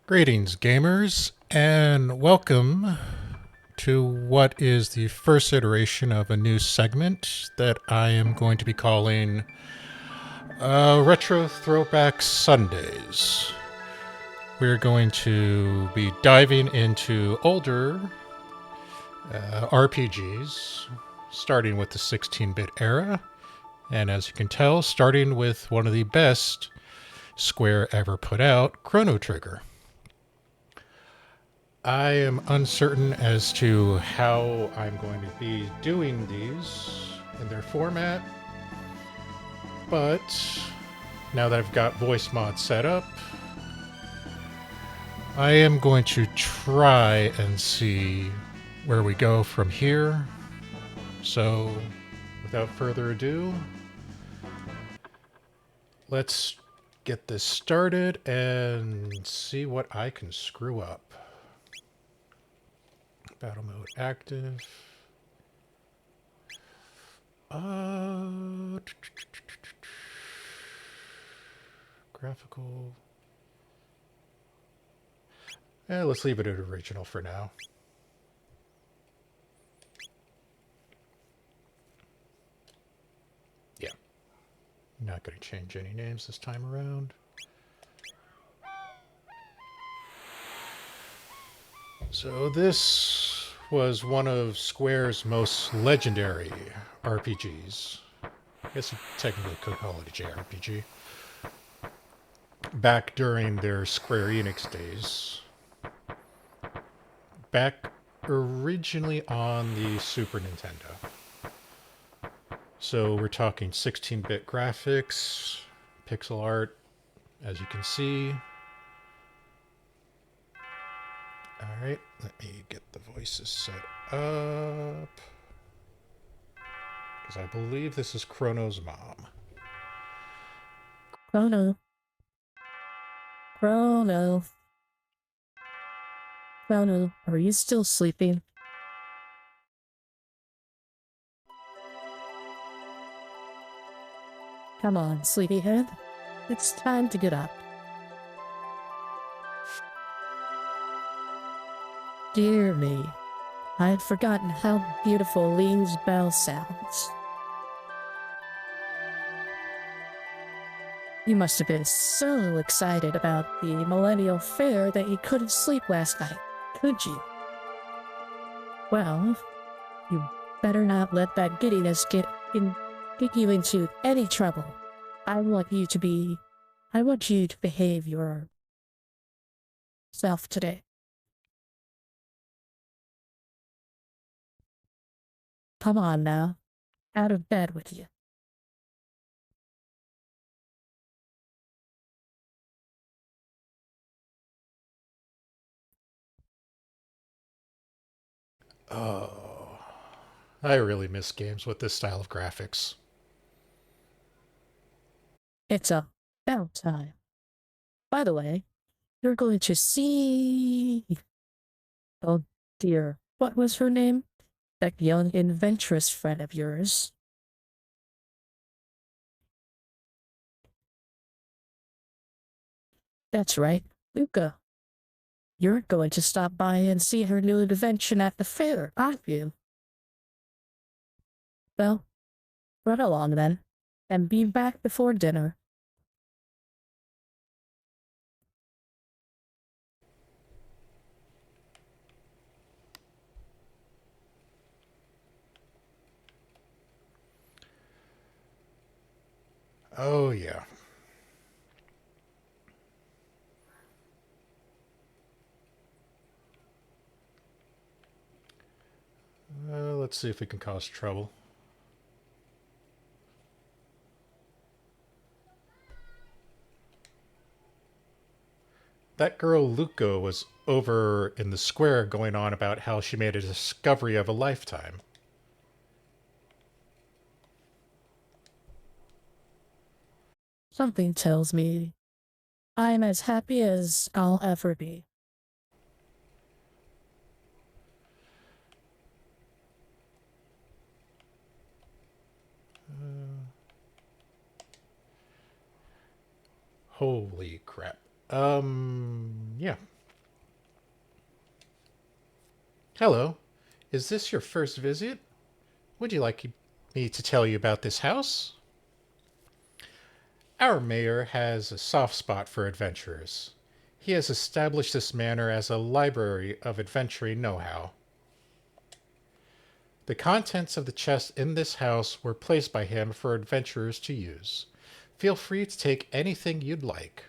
Greetings, gamers, and welcome to what is the first iteration of a new segment that I am going to be calling Retro Throwback Sundays. We're going to be diving into older RPGs, starting with the 16-bit era, and as you can tell, starting with one of the best Square ever put out, Chrono Trigger. I am uncertain as to how I'm going to be doing these in their format, but now that I've got voice mod set up, I am going to try and see where we go from here. So, without further ado, let's get this started and see what I can screw up. Battle mode active. Graphical. Let's leave it at original for now. Yeah. Not going to change any names this time around. So this was one of Square's most legendary RPGs. I guess you technically could call it a JRPG. Back during their Square Enix days. Back originally on the Super Nintendo. So we're talking 16-bit graphics, pixel art, as you can see. Alright, let me get the voices set up. Because I believe this is Chrono's mom. Chrono. Chrono. Chrono, are you still sleeping? Come on, sleepyhead. It's time to get up. Dear me, I had forgotten how beautiful Lee's bell sounds. You must have been so excited about the Millennial Fair that you couldn't sleep last night, could you? Well, you better not let that giddiness get you into any trouble. I want you to behave yourself today. Come on now, out of bed with you. Oh, I really miss games with this style of graphics. It's about time. By the way, you're going to see... Oh dear, what was her name? That young adventurous friend of yours. That's right, Luca. You're going to stop by and see her new invention at the fair, aren't you? Well, run along then, and be back before dinner. Oh, yeah. Let's see if we can cause trouble. That girl Luco was over in the square going on about how she made a discovery of a lifetime. Something tells me I'm as happy as I'll ever be. Holy crap. Yeah. Hello. Is this your first visit? Would you like me to tell you about this house? Our mayor has a soft spot for adventurers. He has established this manor as a library of adventuring know-how. The contents of the chests in this house were placed by him for adventurers to use. Feel free to take anything you'd like.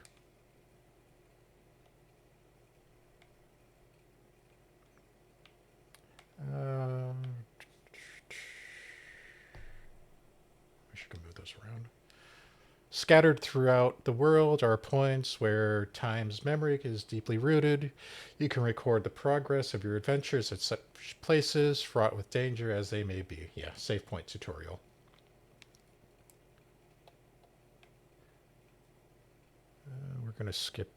I should move those around. Scattered throughout the world are points where time's memory is deeply rooted. You can record the progress of your adventures at such places, fraught with danger as they may be. Yeah, save point tutorial. We're going to skip.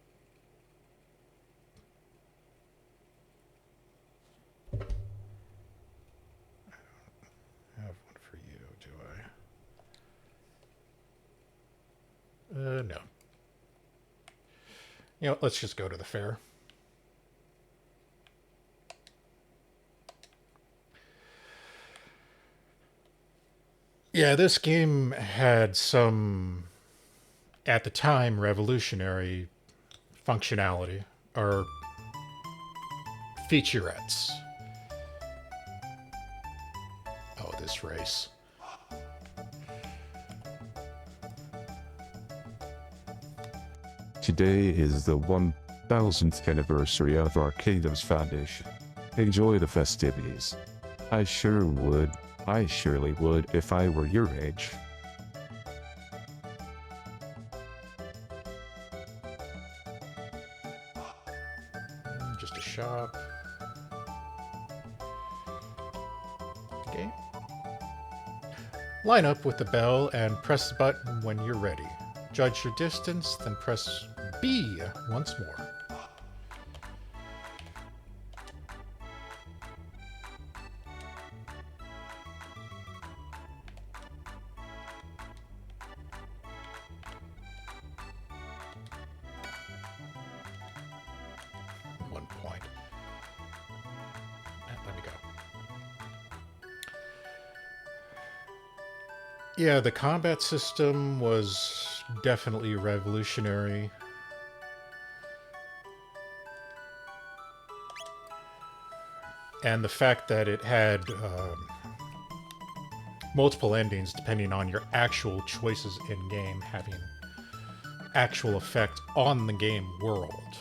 I don't have one for you, do I? No. You know, let's just go to the fair. Yeah, this game had some, at the time, revolutionary functionality, or featurettes. Oh, this race. Today is the 1000th anniversary of our kingdom's foundation. Enjoy the festivities. I sure would. I surely would if I were your age. Just a shop. Okay. Line up with the bell and press the button when you're ready. Judge your distance, then press B once more. Yeah, the combat system was definitely revolutionary. And the fact that it had multiple endings depending on your actual choices in-game having actual effect on the game world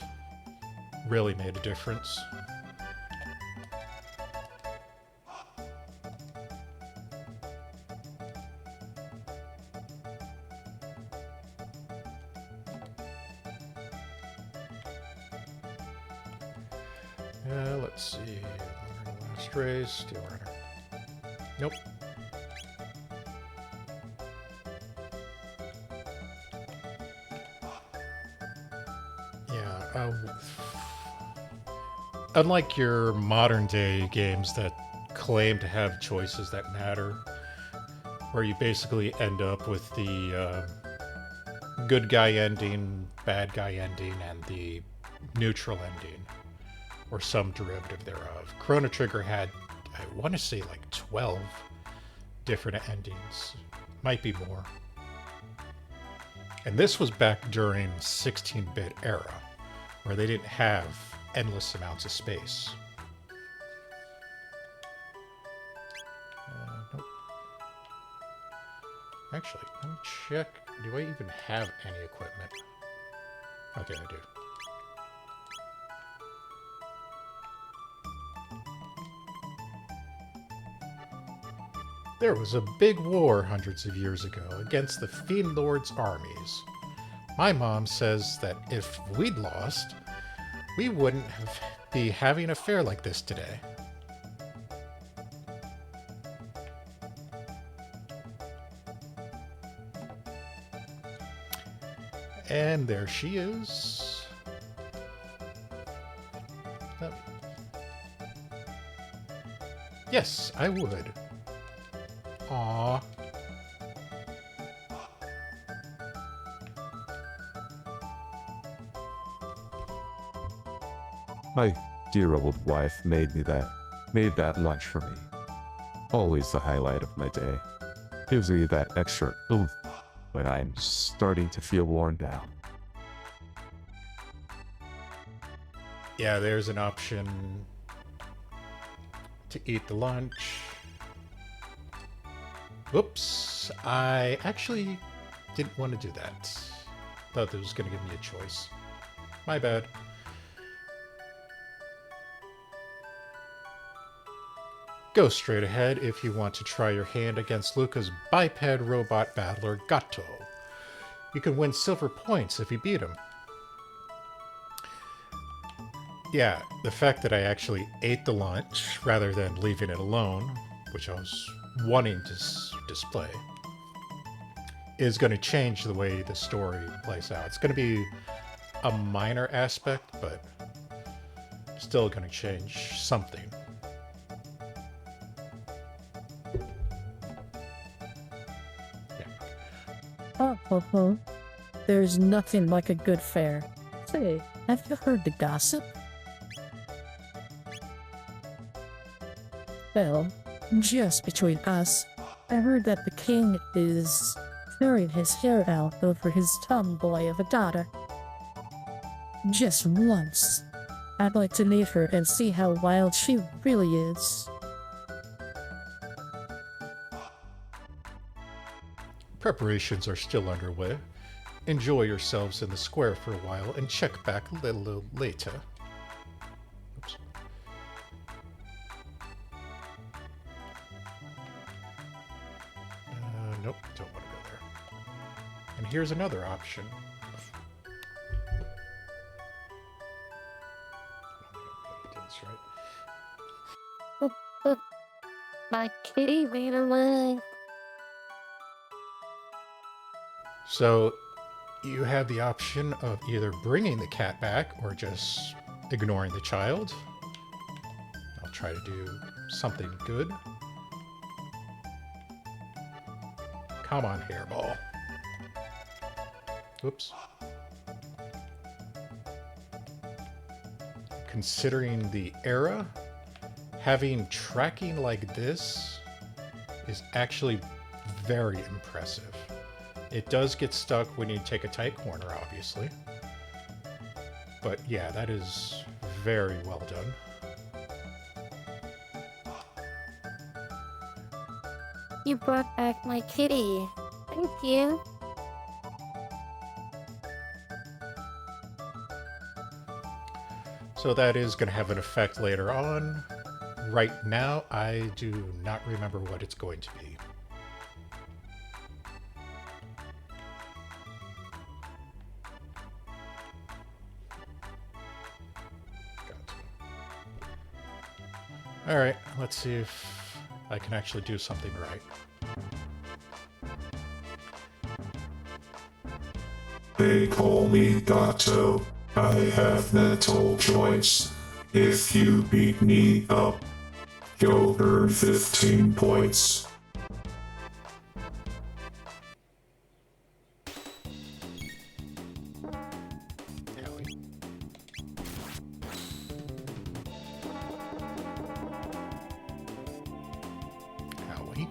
really made a difference. Let's see. Last race, Steel Runner. Nope. Yeah. Unlike your modern day games that claim to have choices that matter, where you basically end up with the good guy ending, bad guy ending, and the neutral ending, or some derivative thereof. Chrono Trigger had, I want to say, like 12 different endings. Might be more. And this was back during 16-bit era, where they didn't have endless amounts of space. Nope. Actually, let me check. Do I even have any equipment? Okay, I do. There was a big war hundreds of years ago against the Fiend Lord's armies. My mom says that if we'd lost, we wouldn't be having a fair like this today. And there she is. Oh. Yes, I would. Aww. My dear old wife made me that. made that lunch for me. Always the highlight of my day. Gives me that extra oomph when I'm starting to feel worn down. Yeah, there's an option to eat the lunch. Whoops, I actually didn't want to do that. Thought it was going to give me a choice. My bad. Go straight ahead if you want to try your hand against Luca's biped robot battler, Gato. You can win silver points if you beat him. Yeah, the fact that I actually ate the lunch rather than leaving it alone, which I was wanting to display, is going to change the way the story plays out. It's going to be a minor aspect, but still going to change something. Oh. There's nothing like a good fair. Say, have you heard the gossip? Well, just between us, I heard that the king is tearing his hair out over his tomboy of a daughter. Just once. I'd like to meet her and see how wild she really is. Preparations are still underway. Enjoy yourselves in the square for a while and check back a little later. Oops. Nope, don't want to go there. And here's another option. I did this right. My kitty ran away. So you have the option of either bringing the cat back or just ignoring the child. I'll try to do something good. Come on, hairball. Oops. Considering the era, having tracking like this is actually very impressive. It does get stuck when you take a tight corner, obviously. But yeah, that is very well done. You brought back my kitty. Thank you. So that is going to have an effect later on. Right now, I do not remember what it's going to be. Alright, let's see if I can actually do something right. They call me Gato. I have metal joints. If you beat me up, you'll earn 15 points. Howie. Howie.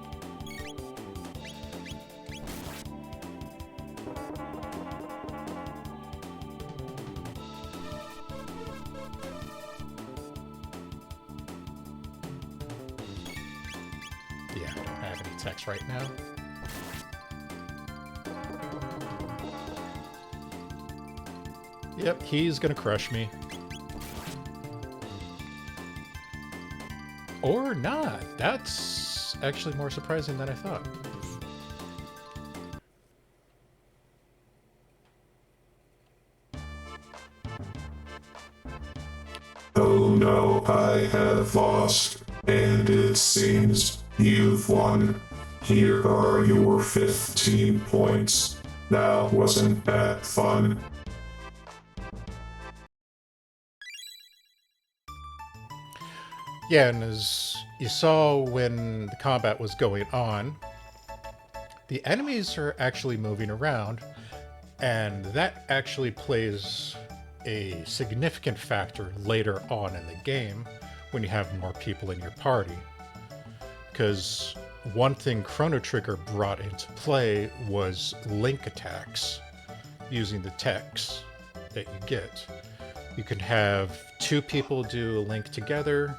Yeah, I don't have any text right now. Yep, he's gonna crush me. Or not. That's actually more surprising than I thought. Oh no, I have lost, and it seems you've won. Here are your 15 points. Now wasn't that fun? Yeah, and as you saw when the combat was going on, the enemies are actually moving around, and that actually plays a significant factor later on in the game when you have more people in your party. Because one thing Chrono Trigger brought into play was link attacks using the techs that you get. You can have 2 people do a link together,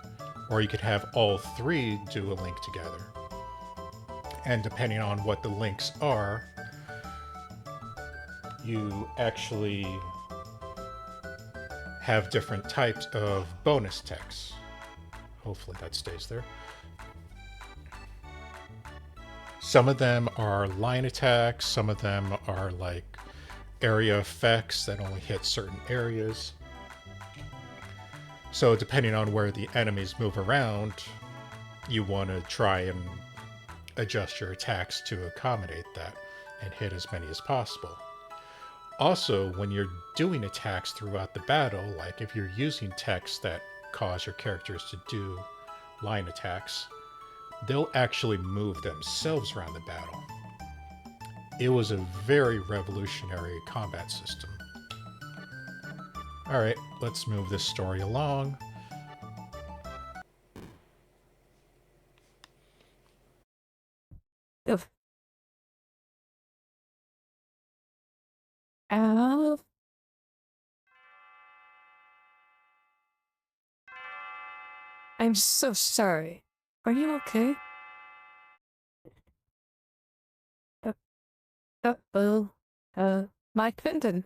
or you could have all 3 do a link together. And depending on what the links are, you actually have different types of bonus techs. Hopefully that stays there. Some of them are line attacks, some of them are like area effects that only hit certain areas. So depending on where the enemies move around, you want to try and adjust your attacks to accommodate that and hit as many as possible. Also, when you're doing attacks throughout the battle, like if you're using techs that cause your characters to do line attacks, they'll actually move themselves around the battle. It was a very revolutionary combat system. Alright, let's move this story along. Ugh. I'm so sorry. Are you okay? Uh-oh. My pendant.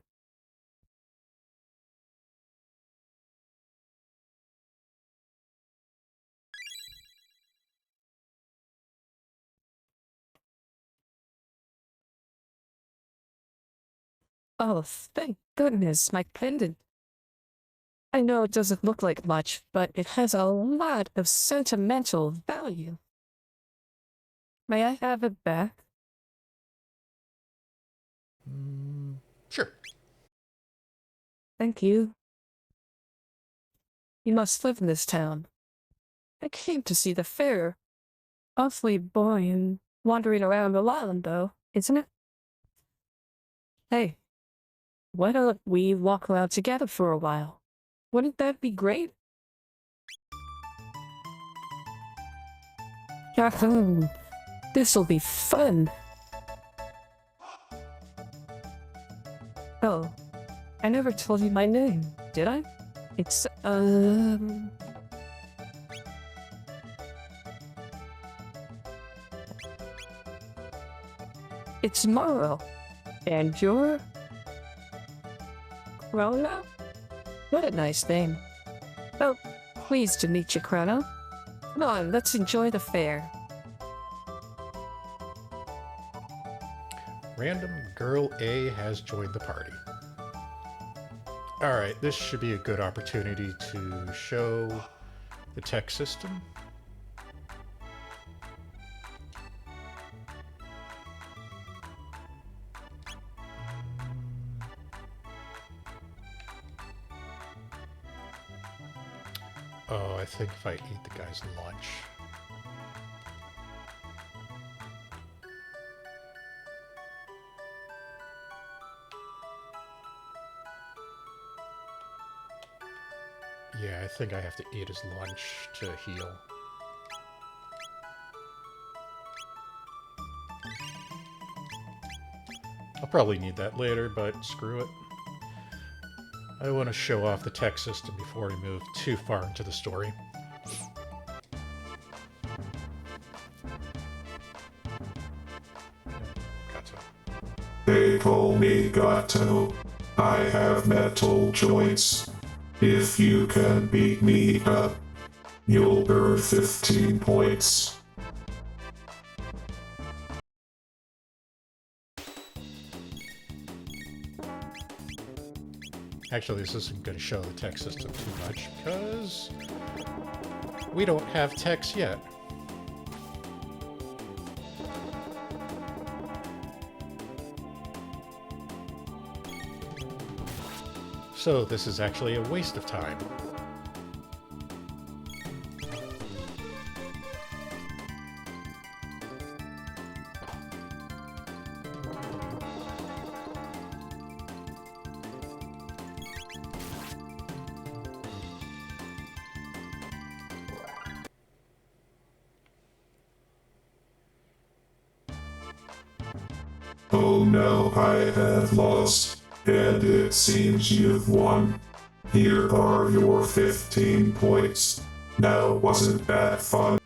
Oh, thank goodness, my pendant. I know it doesn't look like much, but it has a lot of sentimental value. May I have it back? Sure. Thank you. You must live in this town. I came to see the fair. Awfully boring wandering around the land, though, isn't it? Hey, why don't we walk around together for a while? Wouldn't that be great? Yahoo! This'll be fun! Oh, I never told you my name, did I? It's, It's Morrow. And you're... Chrono? What a nice name. Oh, pleased to meet you, Chrono. Come on, let's enjoy the fair. Random Girl A has joined the party. Alright, this should be a good opportunity to show the tech system. Oh, I think if I eat the guy's lunch. Yeah, I think I have to eat his lunch to heal. I'll probably need that later, but screw it. I want to show off the tech system before we move too far into the story. Gato. They call me Gato. I have metal joints. If you can beat me up, you'll earn 15 points. Actually, this isn't going to show the tech system too much, because we don't have techs yet. So this is actually a waste of time. Oh no, I have lost, and it seems you've won. Here are your 15 points. Now, wasn't that fun?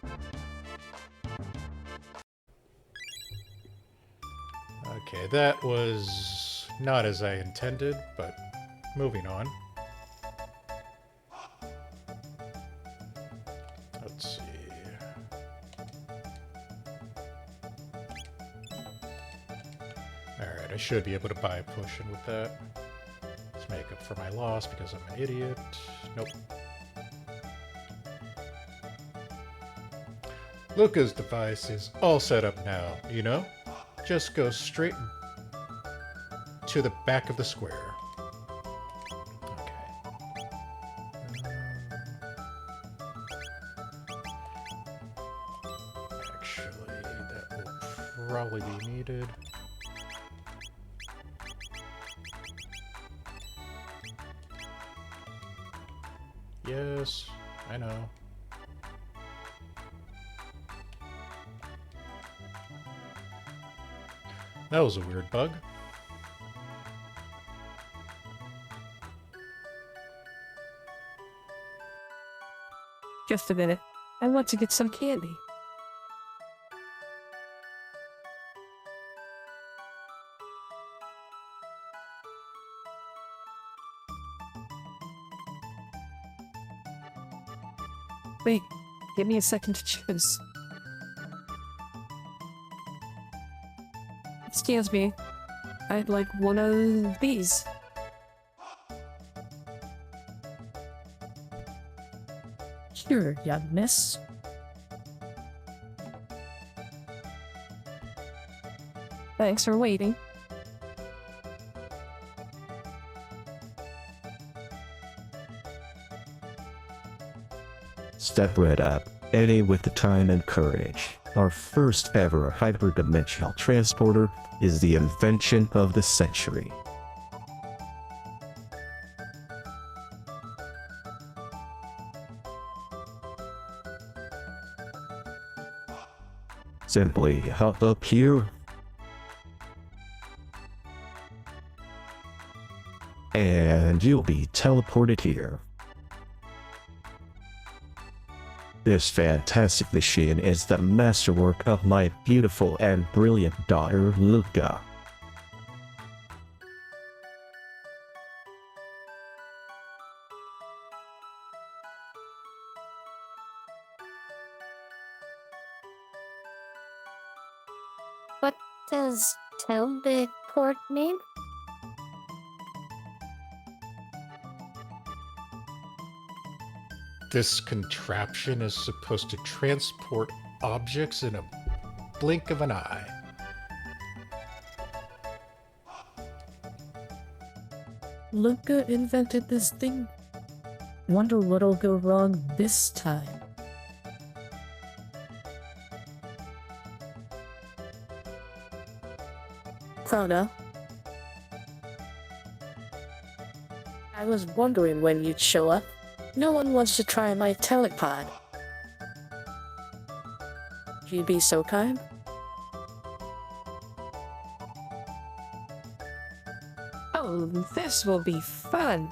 Okay, that was not as I intended, but moving on. Let's see. Alright, I should be able to buy a potion with that. Let's make up for my loss because I'm an idiot. Nope. Luca's device is all set up now, you know? Just go straight to the back of the square. Okay. Actually, that will probably be needed. Yes, I know. That was a weird bug. Just a minute. I want to get some candy. Wait, give me a second to choose. Excuse me. I'd like one of these. Here, young miss. Thanks for waiting. Step right up, Eddie with the time and courage. Our first ever hyperdimensional transporter is the invention of the century. Simply hop up here and you'll be teleported here. This fantastic machine is the masterwork of my beautiful and brilliant daughter, Luca. What does teleport mean? This contraption is supposed to transport objects in a blink of an eye. Luca invented this thing. Wonder what'll go wrong this time. Chrono. I was wondering when you'd show up. No one wants to try my telepod. You'd be so kind? Oh, this will be fun.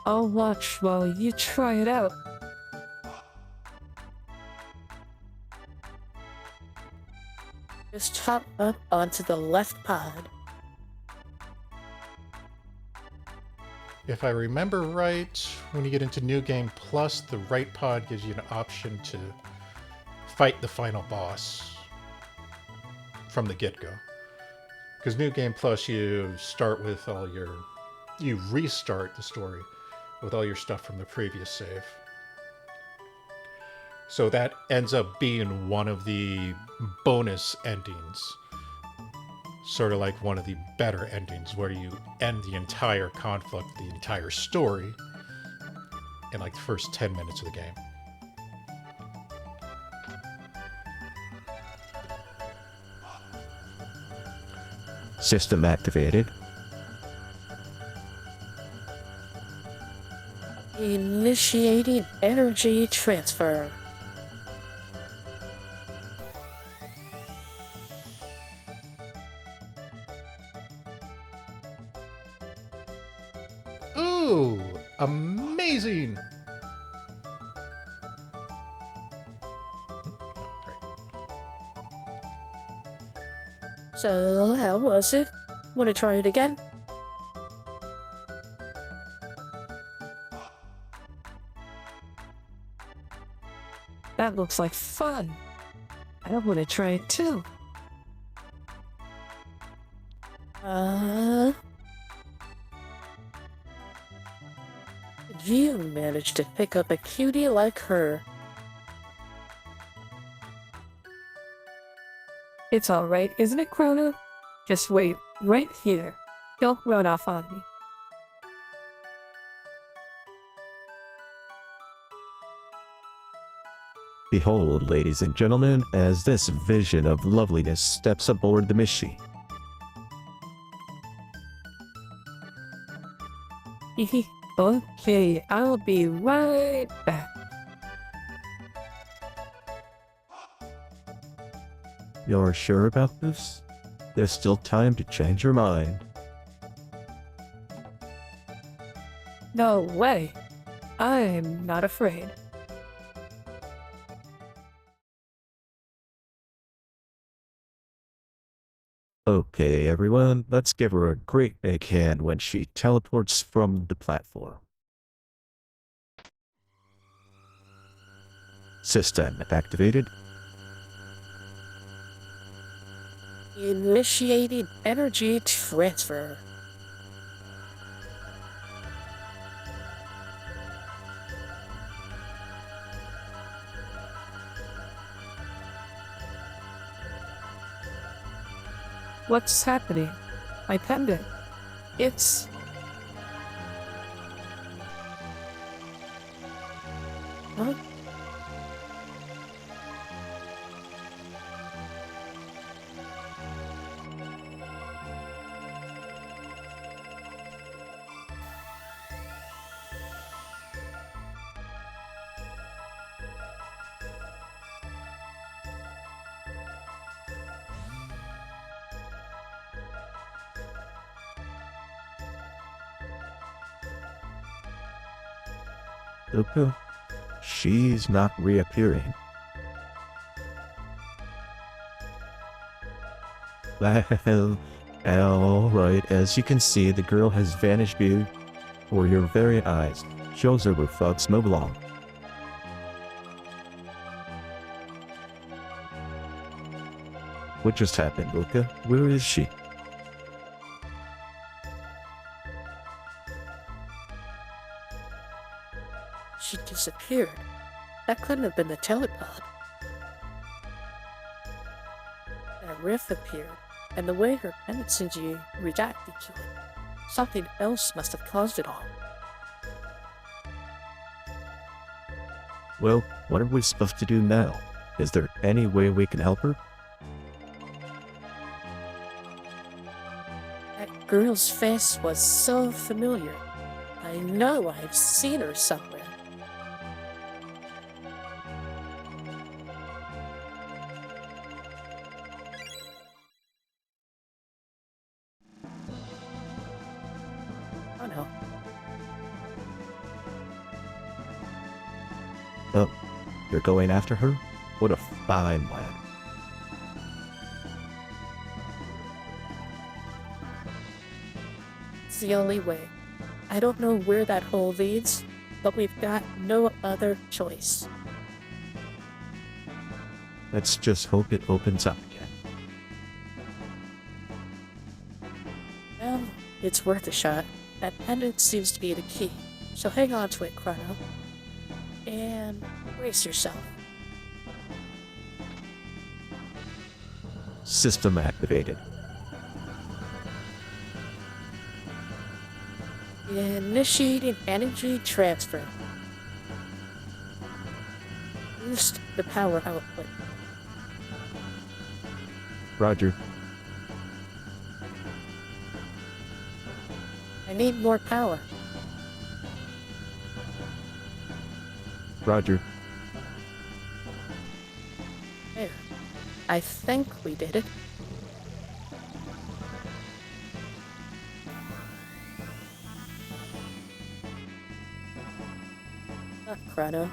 I'll watch while you try it out. Just hop up onto the left pod. If I remember right, when you get into New Game Plus, the right pod gives you an option to fight the final boss from the get-go. Because New Game Plus, you start with all your... you restart the story with all your stuff from the previous save. So that ends up being one of the bonus endings. Sort of like one of the better endings, where you end the entire conflict, the entire story, in like the first 10 minutes of the game. System activated. Initiating energy transfer. Oh, amazing! So, how was it? Want to try it again? That looks like fun. I want to try it too. You managed to pick up a cutie like her. It's alright, isn't it, Chrono? Just wait, right here. Don't run off on me. Behold, ladies and gentlemen, as this vision of loveliness steps aboard the machine. Okay, I'll be right back. You're sure about this? There's still time to change your mind. No way. I'm not afraid. Okay, everyone, let's give her a great big hand when she teleports from the platform. System activated. Initiated energy transfer. What's happening? My pendant. It's... Huh? Okay. She's not reappearing. Well, alright, as you can see, the girl has vanished before your very eyes. Shows her where thugs no belong. What just happened, Luca? Where is she? She disappeared. That couldn't have been the telepod. A rift appeared, and the way her pendant seemed to reacted to it. Something else must have caused it all. Well, what are we supposed to do now? Is there any way we can help her? That girl's face was so familiar. I know I've seen her somewhere. Oh no. Oh, you're going after her? What a fine lad. It's the only way. I don't know where that hole leads, but we've got no other choice. Let's just hope it opens up again. Well, it's worth a shot. That pendant seems to be the key, so hang on to it, Chrono. And brace yourself. System activated. Initiating energy transfer. Boost the power output. Roger. I need more power. Roger. There. I think we did it. Chrono.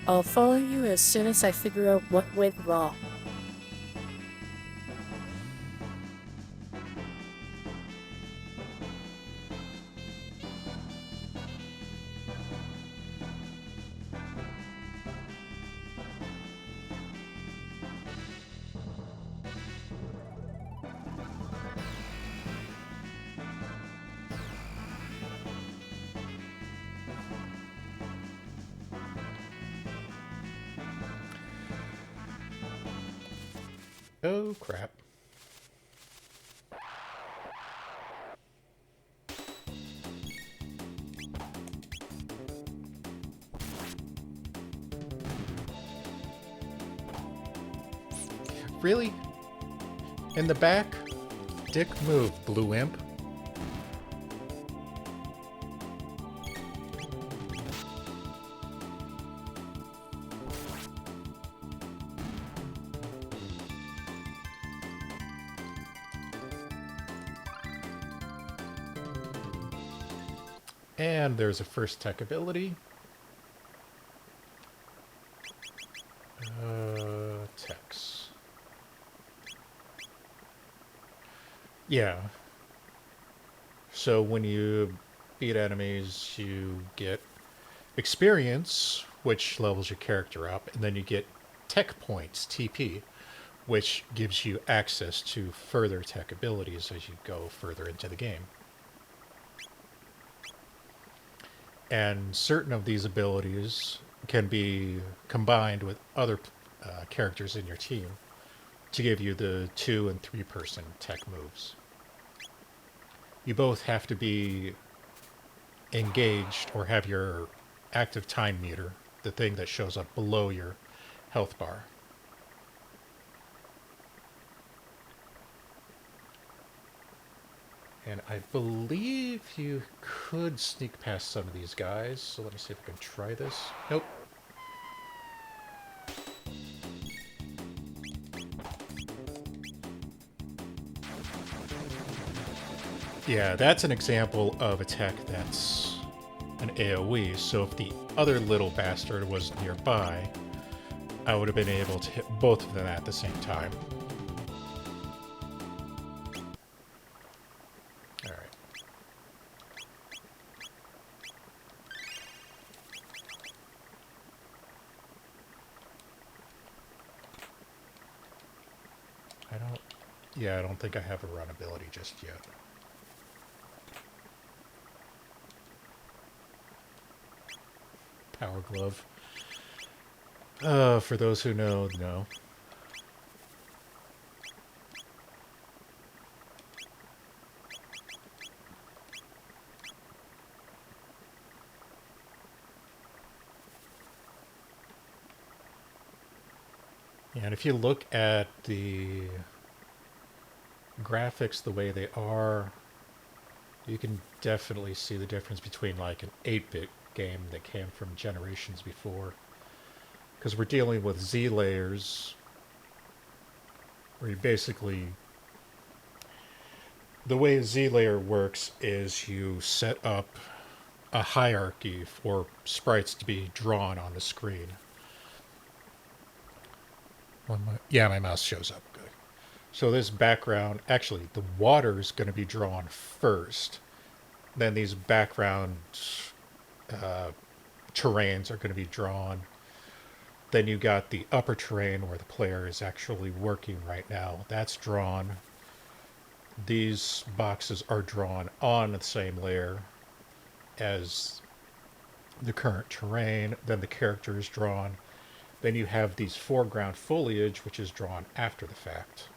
I'll follow you as soon as I figure out what went wrong. Oh, crap. Really? In the back? Dick move, blue imp. And there's a first tech ability. Techs. Yeah. So when you beat enemies, you get experience, which levels your character up, and then you get tech points, TP, which gives you access to further tech abilities as you go further into the game. And certain of these abilities can be combined with other characters in your team to give you the 2- and 3-person tech moves. You both have to be engaged or have your active time meter, the thing that shows up below your health bar. And I believe you could sneak past some of these guys, so let me see if I can try this. Nope. Yeah, that's an example of a tech that's an AoE, so if the other little bastard was nearby, I would have been able to hit both of them at the same time. Alright. I don't think I have a run ability just yet. Power Glove. For those who know, no. Yeah, and if you look at the graphics the way they are, you can definitely see the difference between like an 8-bit game that came from generations before. Because we're dealing with Z layers, where you basically... The way a Z layer works is you set up a hierarchy for sprites to be drawn on the screen. My mouse shows up. Good. So this background, actually, the water's going to be drawn first. Then these background terrains are going to be drawn. Then you got the upper terrain where the player is actually working right now. That's drawn. These boxes are drawn on the same layer as the current terrain. Then the character is drawn. Then you have these foreground foliage, which is drawn after the fact.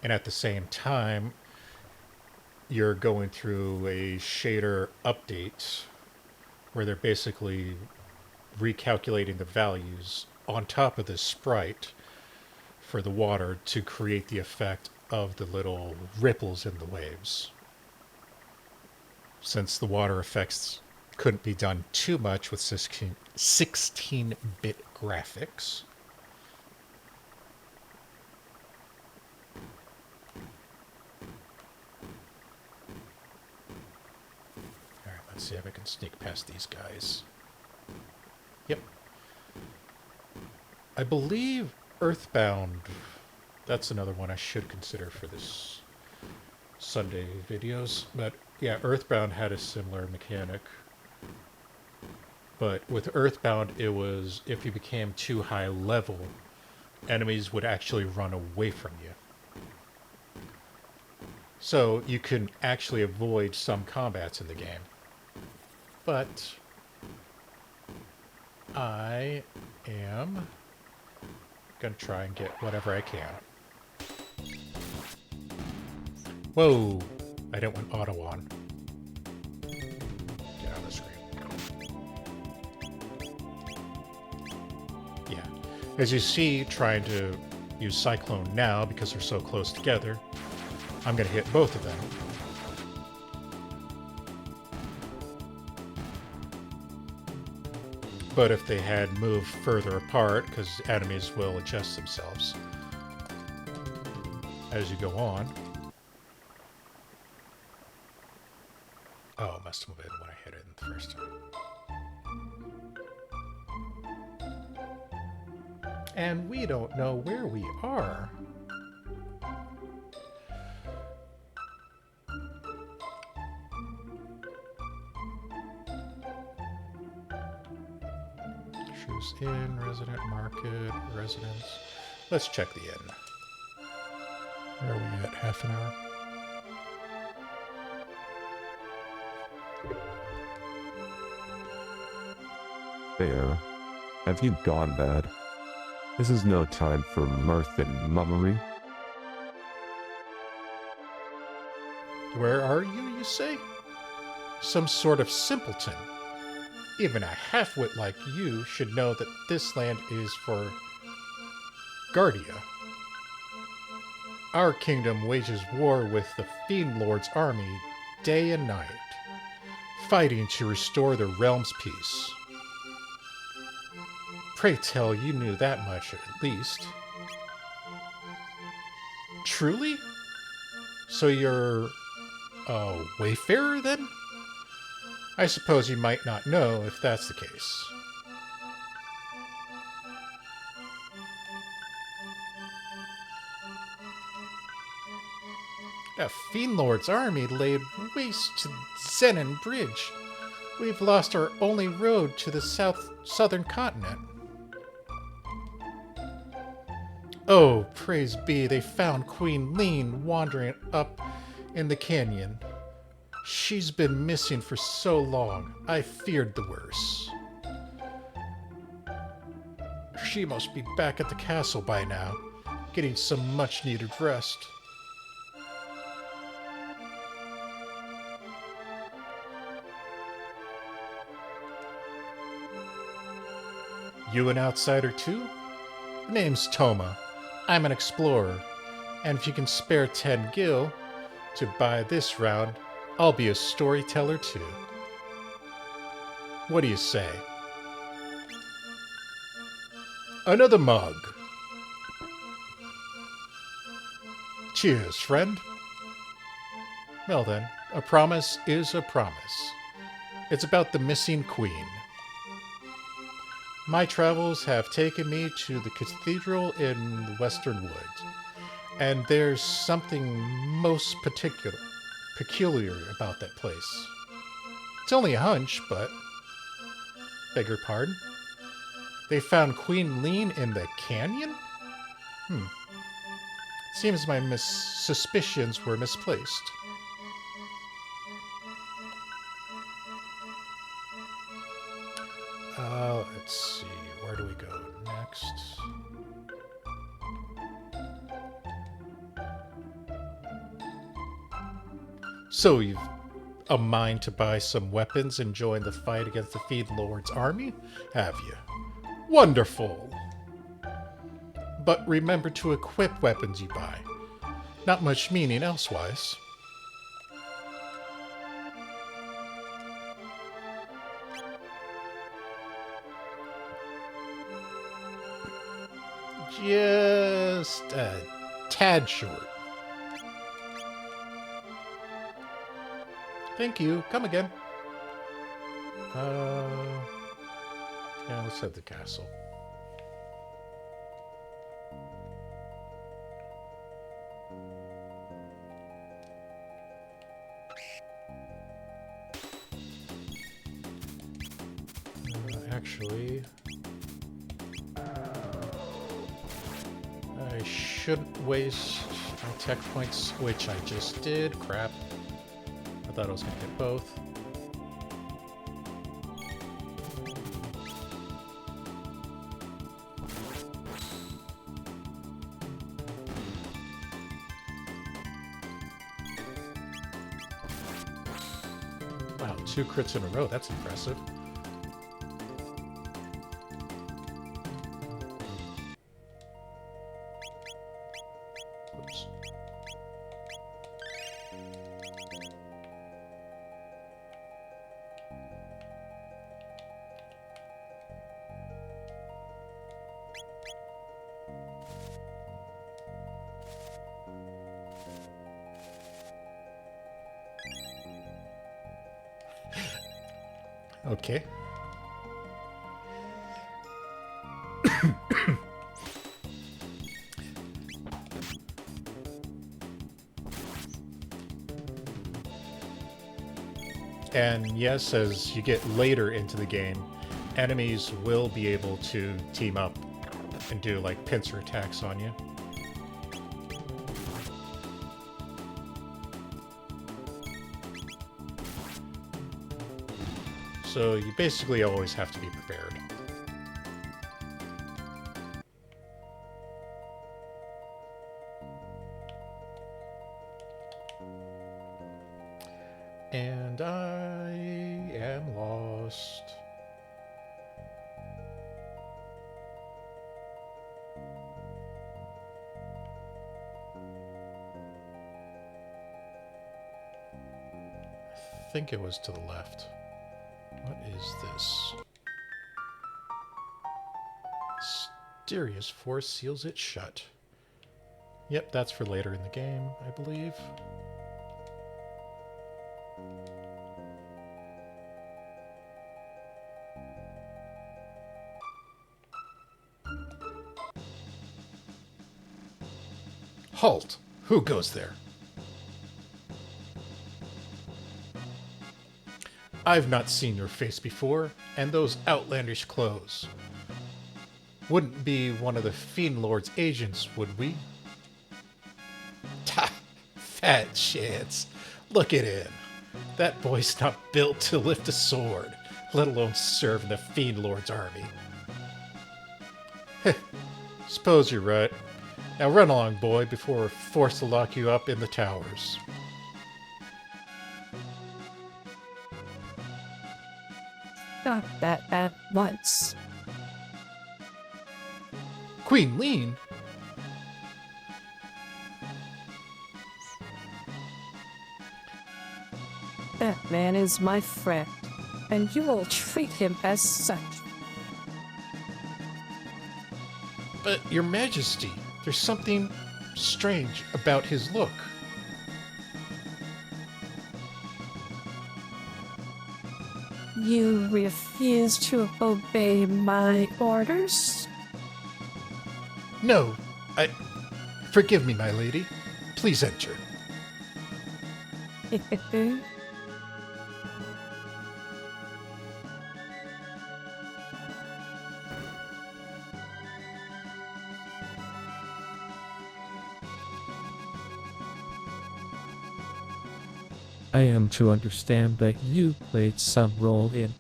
And at the same time, you're going through a shader update where they're basically recalculating the values on top of this sprite for the water to create the effect of the little ripples in the waves. Since the water effects couldn't be done too much with 16-bit graphics. Alright, Let's see if I can sneak past these guys. Yep. I believe Earthbound, that's another one I should consider for this Sunday videos. But yeah, Earthbound had a similar mechanic. But with Earthbound, it was if you became too high level, enemies would actually run away from you. So you can actually avoid some combats in the game. But I am gonna try and get whatever I can. Whoa! I didn't want auto on. Get out of the screen. Yeah. As you see, trying to use Cyclone now because they're so close together, I'm gonna hit both of them. But if they had moved further apart, because enemies will adjust themselves as you go on. Oh, must have been when I hit it the first time. And we don't know where we are. Choose inn, resident, market, residence. Let's check the inn. Where are we at? Half an hour? Fair. Have you gone mad? This is no time for mirth and mummery. Where are you say? Some sort of simpleton. Even a half-wit like you should know that this land is for Guardia. Our kingdom wages war with the Fiend Lord's army day and night, fighting to restore the realm's peace. Pray tell you knew that much at least. Truly? So you're a wayfarer then? I suppose you might not know if that's the case. The Fiend Lord's army laid waste to Zenon Bridge. We've lost our only road to the southern continent. Oh, praise be, they found Queen Lean wandering up in the canyon. She's been missing for so long, I feared the worst. She must be back at the castle by now, getting some much-needed rest. You an outsider too? Name's Toma. I'm an explorer, and if you can spare 10 gil to buy this round, I'll be a storyteller too. What do you say? Another mug. Cheers, friend. Well then, a promise is a promise. It's about the missing queen. My travels have taken me to the cathedral in the Western Woods, and there's something most peculiar about that place. It's only a hunch, but... Beg your pardon? They found Queen Lean in the canyon? Seems my suspicions were misplaced. Let's see, where do we go next? So you've a mind to buy some weapons and join the fight against the Fiend Lord's army, have you? Wonderful! But remember to equip weapons you buy. Not much meaning elsewise. Just a tad short. Thank you. Come again. Yeah, let's head to the castle. Actually, I shouldn't waste my tech points, which I just did. Crap. I thought I was going to get both. Wow, 2 crits in a row. That's impressive. Oops. Okay. And yes, as you get later into the game, enemies will be able to team up and do like pincer attacks on you. So you basically always have to be prepared. And I am lost. I think it was to the left. What is this? Mysterious force seals it shut. Yep, that's for later in the game, I believe. Halt! Who goes there? I've not seen your face before, and those outlandish clothes. Wouldn't be one of the Fiend Lord's agents, would we? Ta! Fat chance. Look at him. That boy's not built to lift a sword, let alone serve in the Fiend Lord's army. Heh, suppose you're right. Now run along, boy, before we're forced to lock you up in the towers. Stop that at once. Queen Lean? That man is my friend, and you will treat him as such. But, Your Majesty, there's something strange about his look. You refuse to obey my orders? No, Forgive me, my lady. Please enter. I am to understand that you played some role in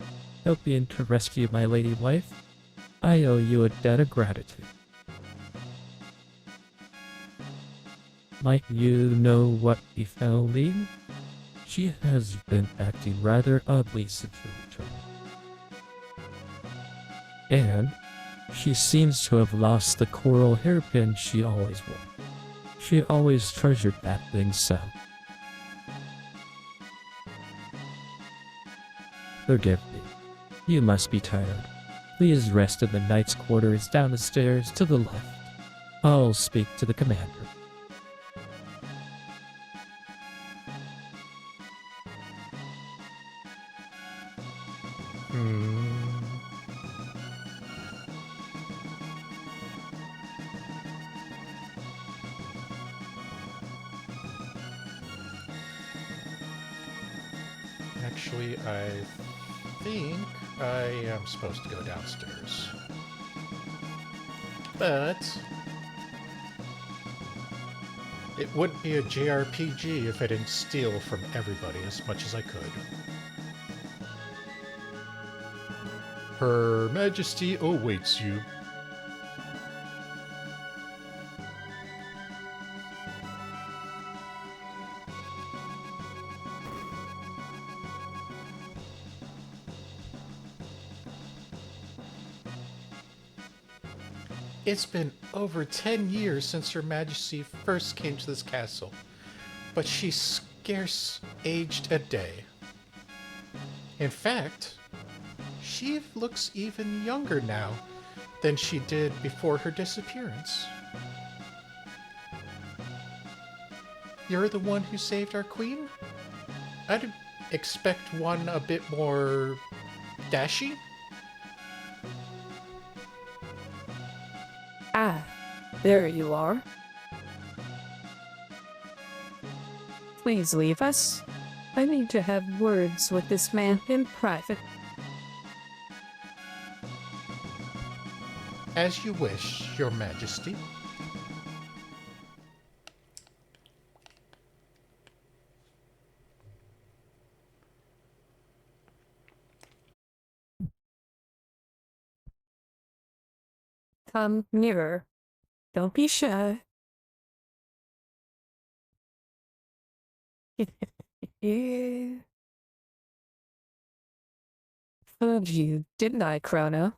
helping to rescue my lady wife. I owe you a debt of gratitude. Might you know what befell Lee? She has been acting rather oddly since your return. And she seems to have lost the coral hairpin she always wore. She always treasured that thing so. Forgive me. You must be tired. Please rest in the knight's quarters down the stairs to the left. I'll speak to the commander. Actually, I think I am supposed to go downstairs. But it wouldn't be a JRPG if I didn't steal from everybody as much as I could. Her Majesty awaits you. It's been over 10 years since Her Majesty first came to this castle, but she's scarce aged a day. In fact, she looks even younger now than she did before her disappearance. You're the one who saved our queen? I'd expect one a bit more dashy. Ah, there you are. Please leave us. I need to have words with this man in private. As you wish, Your Majesty. Come nearer. Don't be shy. Yeah. Fooled you, didn't I, Chrono?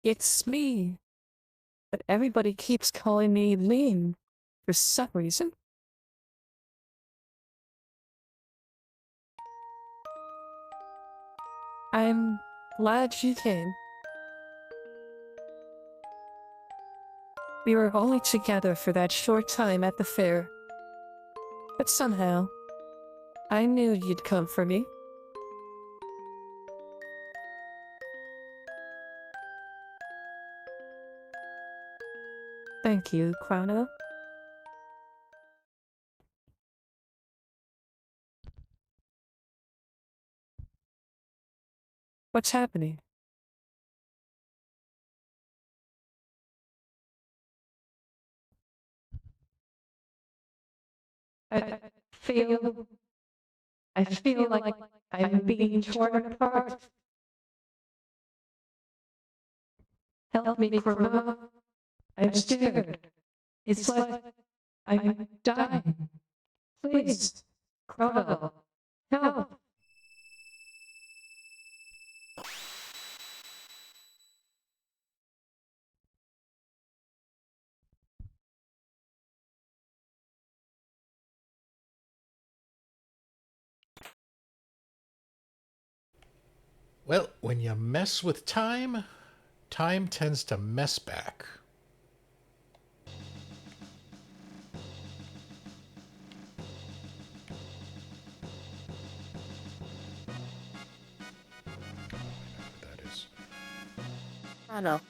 It's me. But everybody keeps calling me Lean for some reason. I'm glad you came. We were only together for that short time at the fair. But somehow, I knew you'd come for me. Thank you, Chrono. What's happening? I feel... I feel like I'm being torn apart. Help me, Chrono. I'm scared. It's like I'm dying. Please, Chrono, help. Well, when you mess with time, time tends to mess back. That is. I know.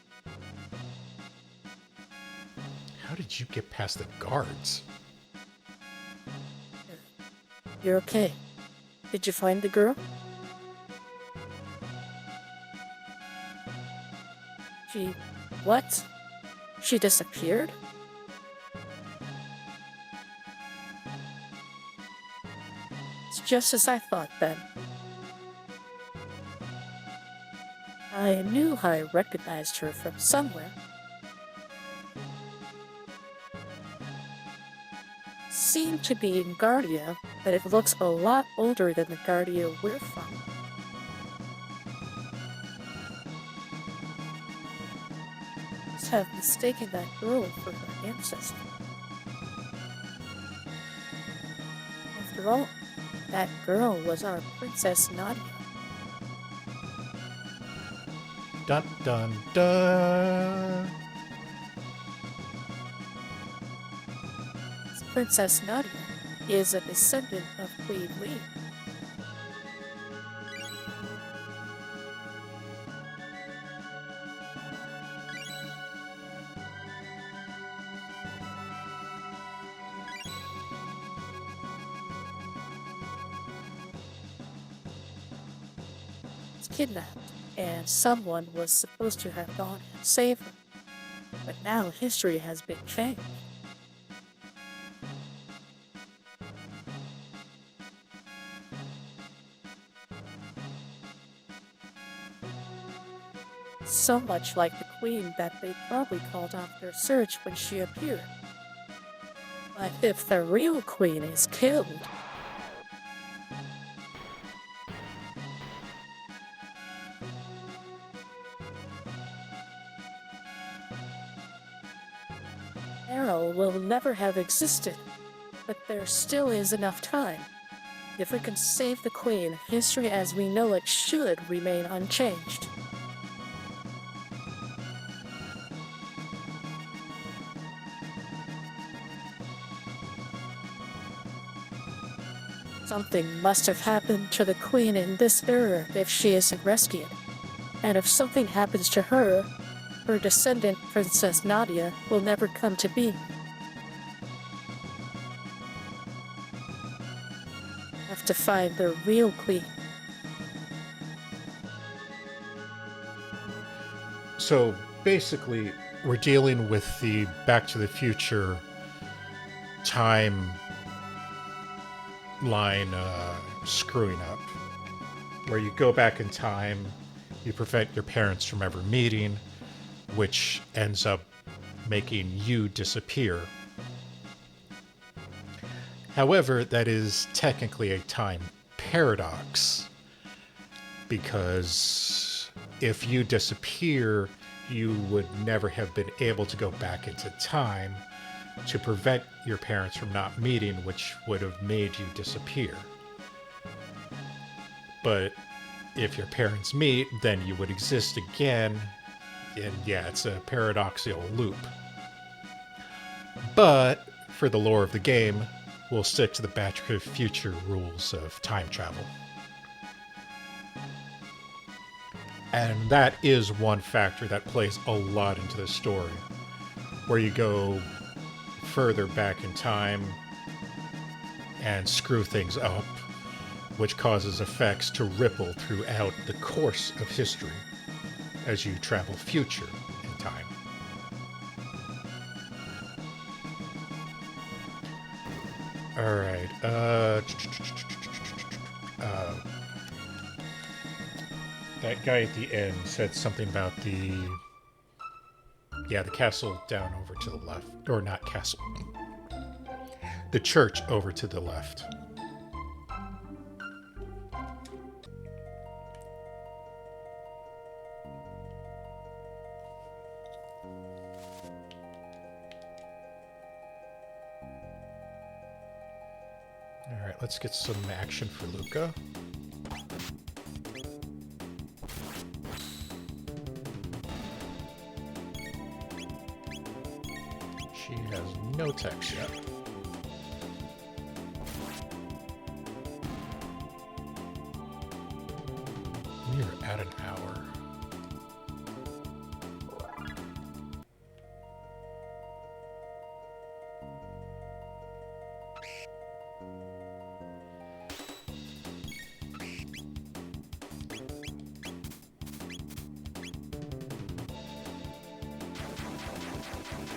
How did you get past the guards? You're okay. Did you find the girl? She... what? She disappeared? It's just as I thought then. I knew I recognized her from somewhere. Seemed to be in Guardia, but it looks a lot older than the Guardia we're from. Must have mistaken that girl for her ancestor. After all, that girl was our Princess Nadia. Dun dun dun! Princess Nadia is a descendant of Queen Lee. kidnapped, and someone was supposed to have gone and saved her. But now history has been changed. So much like the Queen that they probably called off their search when she appeared. But if the real Queen is killed, Errol will never have existed. But there still is enough time. If we can save the Queen, history as we know it should remain unchanged. Something must have happened to the Queen in this era if she isn't rescued. And if something happens to her, her descendant, Princess Nadia, will never come to be. Have to find the real Queen. So basically, we're dealing with the Back to the Future time line screwing up, where you go back in time, you prevent your parents from ever meeting, which ends up making you disappear. However, that is technically a time paradox, because if you disappear, you would never have been able to go back into time to prevent your parents from not meeting, which would have made you disappear. But if your parents meet, then you would exist again, and yeah, it's a paradoxical loop. But for the lore of the game, we'll stick to the Back to the Future rules of time travel. And that is one factor that plays a lot into the story, where you go further back in time and screw things up, which causes effects to ripple throughout the course of history as you travel future in time. Alright, that guy at the end said something about the castle down over to the left. Or not castle. The church over to the left. Alright, let's get some action for Luca. She has no text yet. We are at an hour.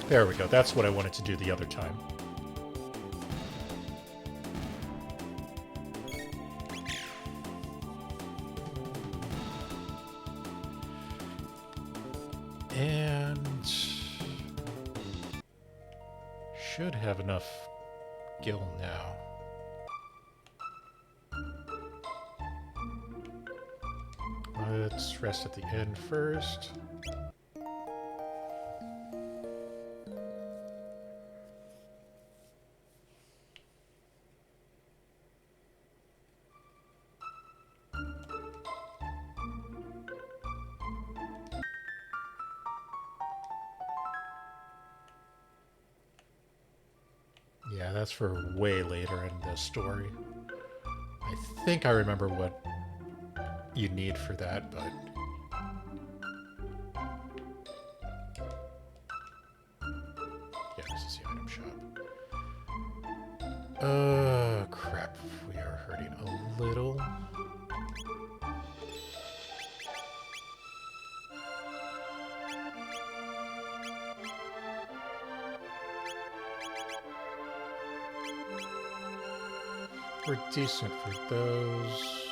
There we go. That's what I wanted to do the other time. And should have enough gil now. Let's rest at the end first. Yeah, that's for way later in the story. I think I remember what you need for that, but... yeah, this is the item shop. Crap. We are hurting a little. We're decent for those.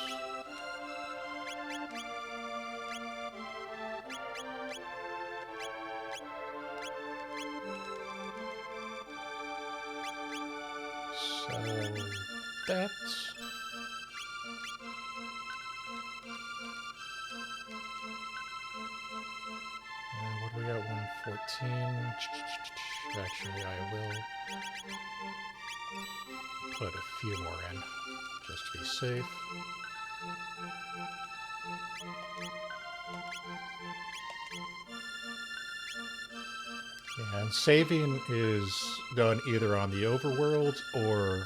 So that. What do we got? 114. Actually, I will put a few more in, just to be safe. Yeah, and saving is done either on the overworld or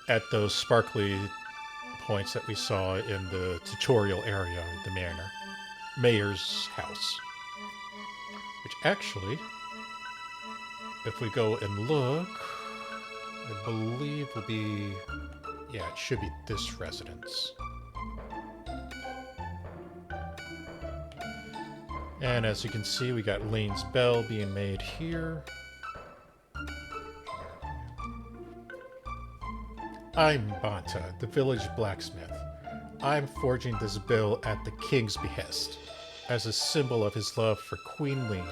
at those sparkly points that we saw in the tutorial area of the mayor's house. Which actually, if we go and look, I believe will be, yeah, it should be this residence. And as you can see, we got Lane's bell being made here. I'm Banta, the village blacksmith. I'm forging this bell at the king's behest, as a symbol of his love for Queen Lene.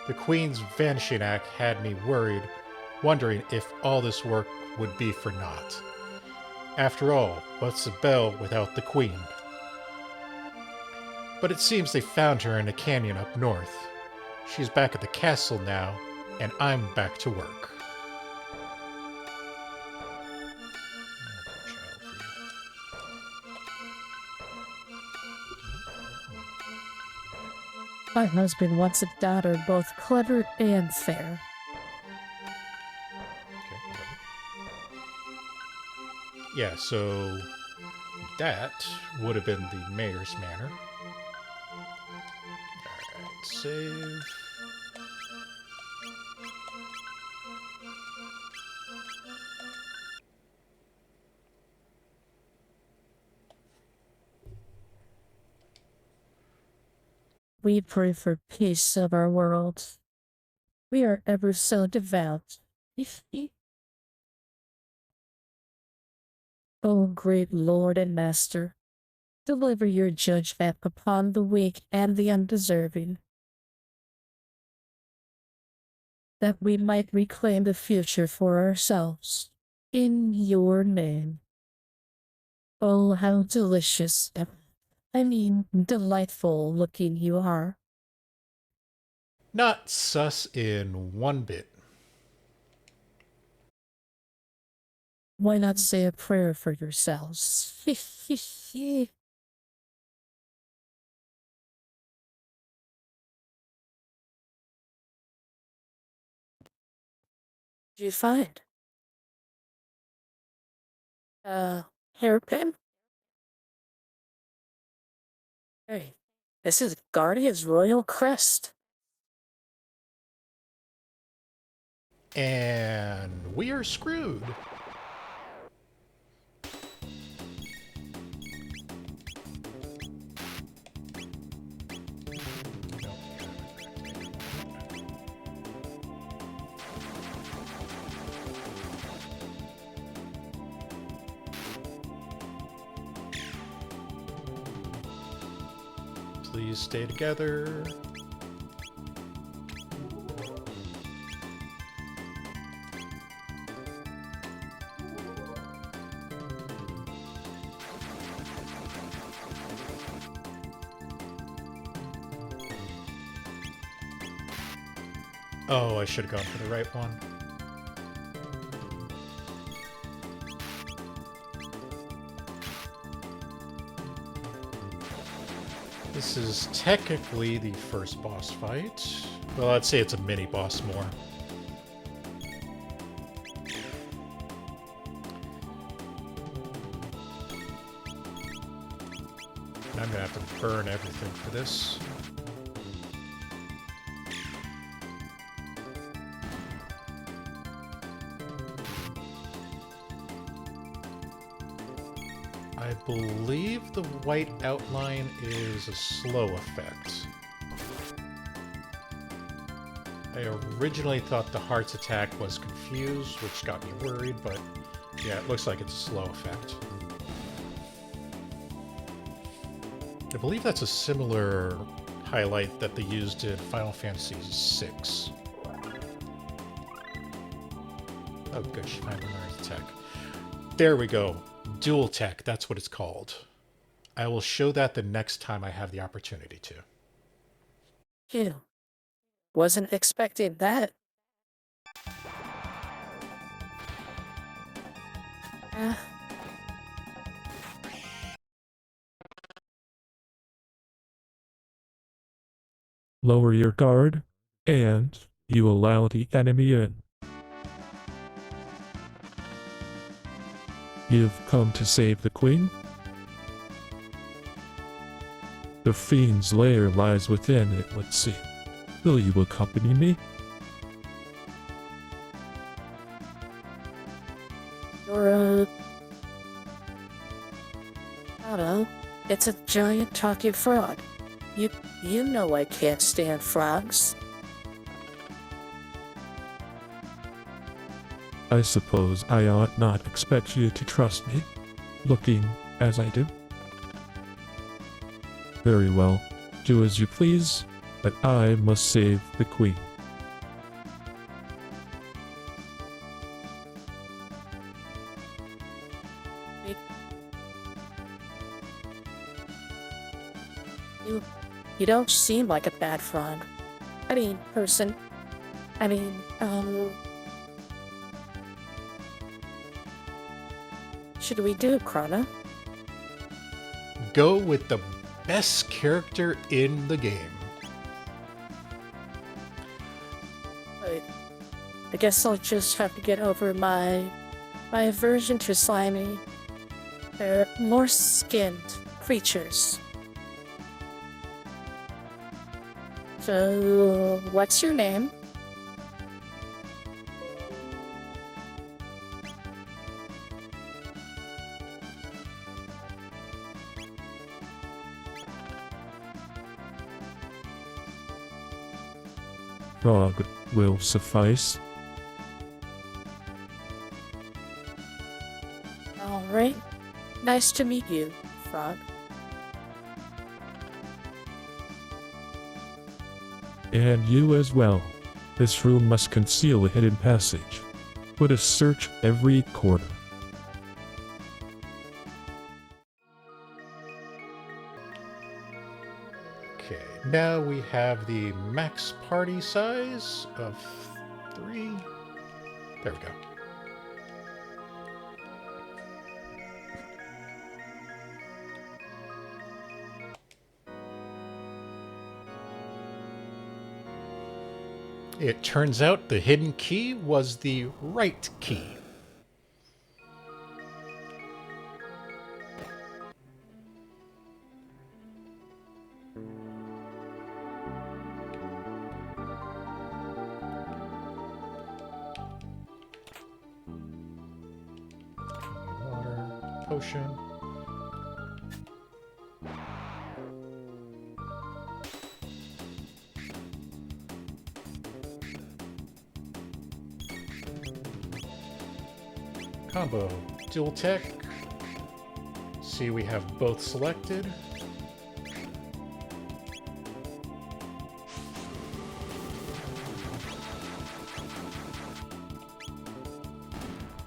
The Queen's Vanishing Act had me worried, wondering if all this work would be for naught. After all, what's a bell without the Queen? But it seems they found her in a canyon up north. She's back at the castle now, and I'm back to work. My husband wants a daughter both clever and fair. Yeah, so that would have been the mayor's manor. Alright, save. We pray for peace of our world. We are ever so devout. O great Lord and Master, deliver your judgment upon the weak and the undeserving, that we might reclaim the future for ourselves. In your name. Oh, how delicious, delightful looking you are. Not sus in one bit. Why not say a prayer for yourselves? Did you find? Hairpin? Hey, this is Guardia's royal crest. And we are screwed. Please stay together. Oh, I should have gone for the right one. This is technically the first boss fight. Well, I'd say it's a mini boss more. And I'm gonna have to burn everything for this. I believe the white outline is a slow effect. I originally thought the heart's attack was confused, which got me worried, but yeah, it looks like it's a slow effect. I believe that's a similar highlight that they used in Final Fantasy VI. Oh, good, she finally learned attack. There we go. Dual tech, that's what it's called. I will show that the next time I have the opportunity to. Phew. Wasn't expecting that. Ah, Lower your guard, and you allow the enemy in. You've come to save the queen? The fiend's lair lies within it, let's see. Will you accompany me? you're I don't know. It's a giant talking frog. You know I can't stand frogs. I suppose I ought not expect you to trust me, looking as I do. Very well, do as you please, but I must save the queen. You don't seem like a bad frog. I mean, person. I mean, should we do Chrono? Go with the best character in the game. I guess I'll just have to get over my aversion to slimy. They're more skinned creatures. So, what's your name? Frog will suffice. Alright. Nice to meet you, Frog. And you as well. This room must conceal a hidden passage. Put a search every corner. Okay, now we have the max party size of 3. There we go. It turns out the hidden key was the right key. Water, potion. Combo, dual tech. See, we have both selected.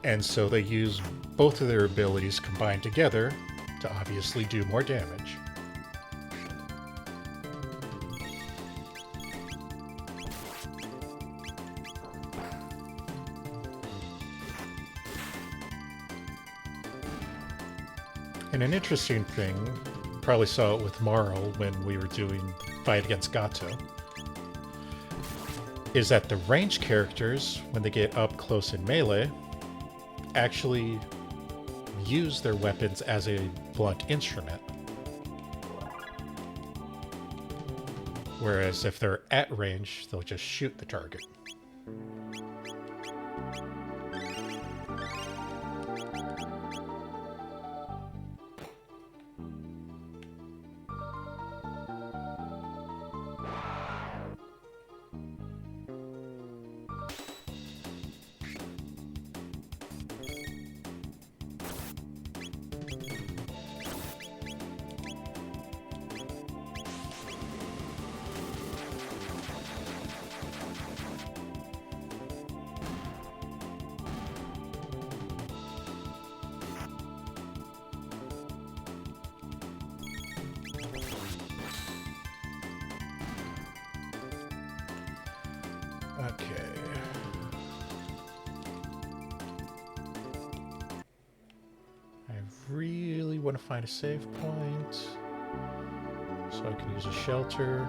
And so they use both of their abilities combined together to obviously do more damage. And an interesting thing, probably saw it with Marl when we were doing fight against Gato, is that the ranged characters, when they get up close in melee, actually use their weapons as a blunt instrument. Whereas if they're at range, they'll just shoot the target. really want to find a save point so I can use a shelter.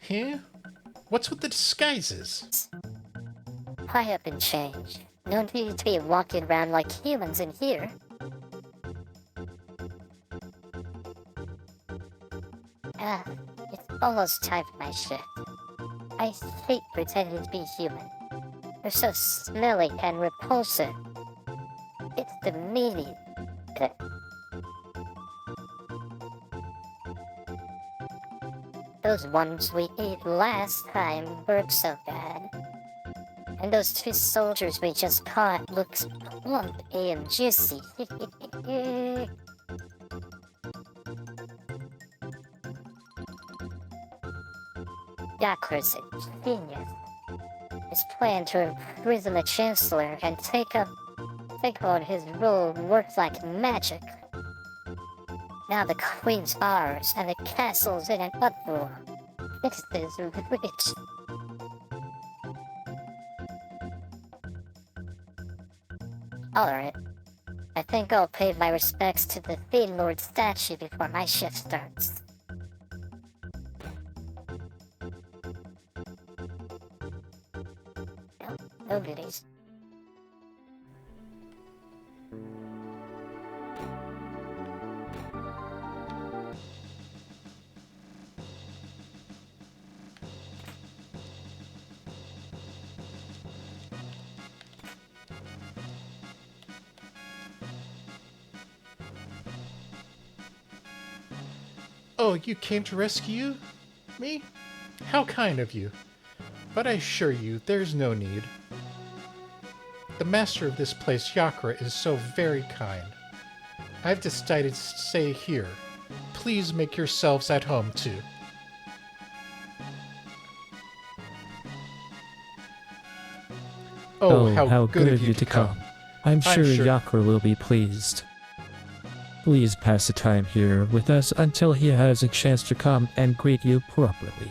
Huh? What's with the disguises? High up in change. No need to be walking around like humans in here. Ah, it's almost time for my shift. I hate pretending to be human. They're so smelly and repulsive. It's demeaning. Those ones we ate last time weren't so bad. And those 2 soldiers we just caught looks plump and juicy. Yakra's a genius. His plan to imprison the Chancellor and take on his role worked like magic. Now the Queen's ours and the castle's in an uproar. This is rich. Alright. I think I'll pay my respects to the Theme Lord statue before my shift starts. No goodies. Oh, you came to rescue me? How kind of you. But I assure you, there's no need. The master of this place, Yakra, is so very kind. I've decided to stay here. Please make yourselves at home, too. Oh, how good of you to come. I'm sure sure. Yakra will be pleased. Please pass the time here with us until he has a chance to come and greet you properly.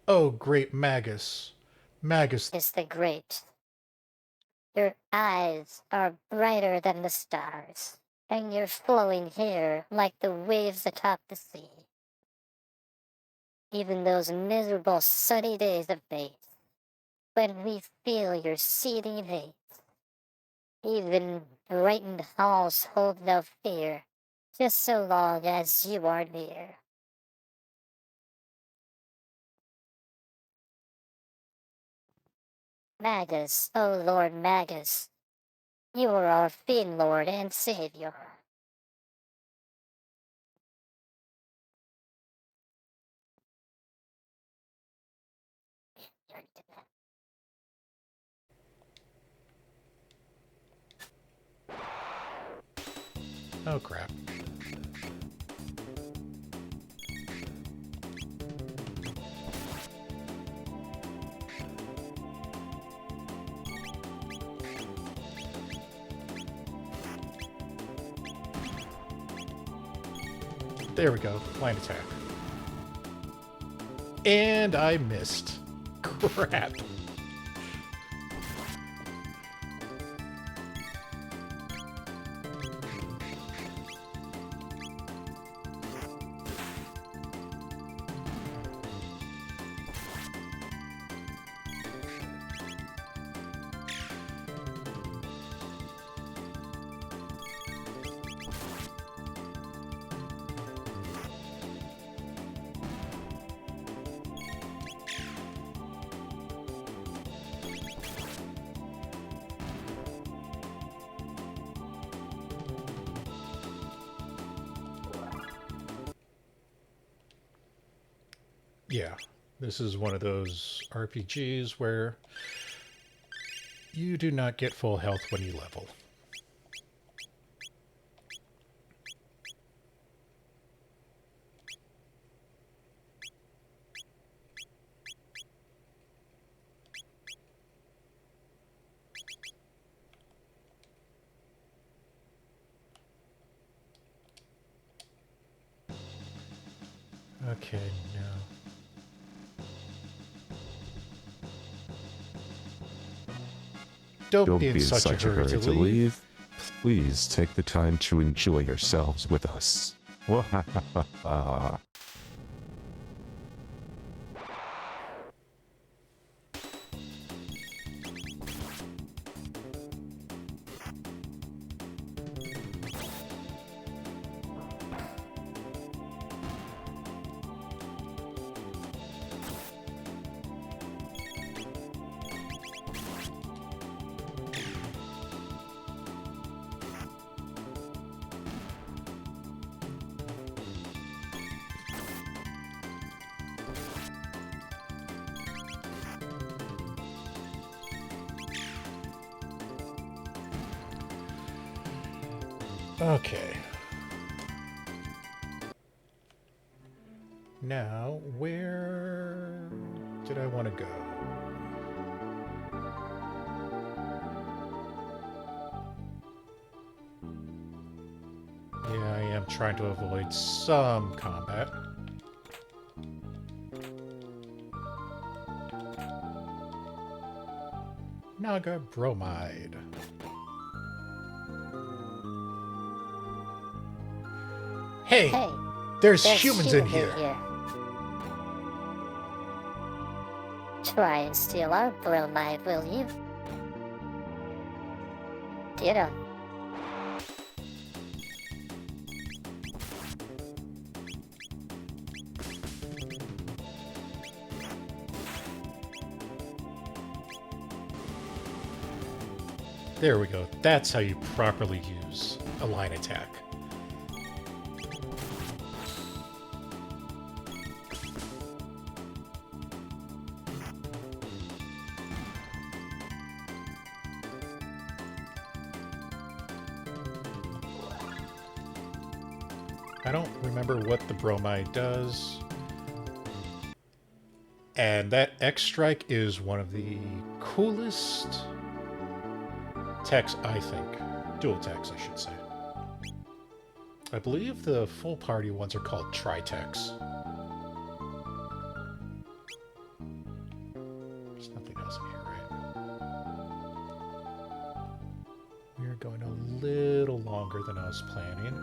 Oh, great Magus. Magus. Is the great. Your eyes are brighter than the stars, and your flowing hair like the waves atop the sea. Even those miserable sunny days of May, when we feel your seedy veins. Even brightened halls hold no fear, just so long as you are near. Magus, oh Lord Magus, you are our Fiend Lord and Savior. Oh, crap. There we go. Line attack. And I missed. Crap. Yeah, this is one of those RPGs where you do not get full health when you level. Okay, no. Don't be in such a hurry to leave. Please take the time to enjoy yourselves with us. Okay. Now, where did I want to go? Yeah, I am trying to avoid some combat. Naga Bromide. Hey, Hey, there's there's humans in here. Try and steal our bromide, will you? Ditto. There we go. That's how you properly use a line attack. I don't remember what the bromide does. And that X strike is one of the coolest techs, I think. Dual techs, I should say. I believe the full party ones are called tri-techs. There's nothing else in here, right? We're going a little longer than I was planning.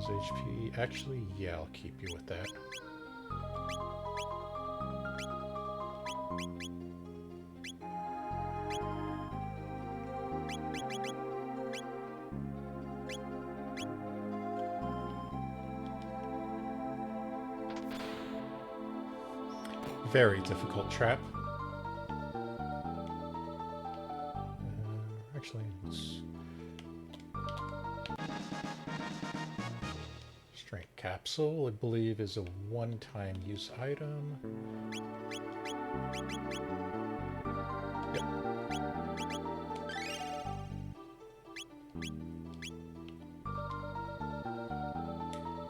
HP. Actually, yeah, I'll keep you with that. Very difficult trap. Actually, let's... Strength capsule, I believe, is a one-time use item.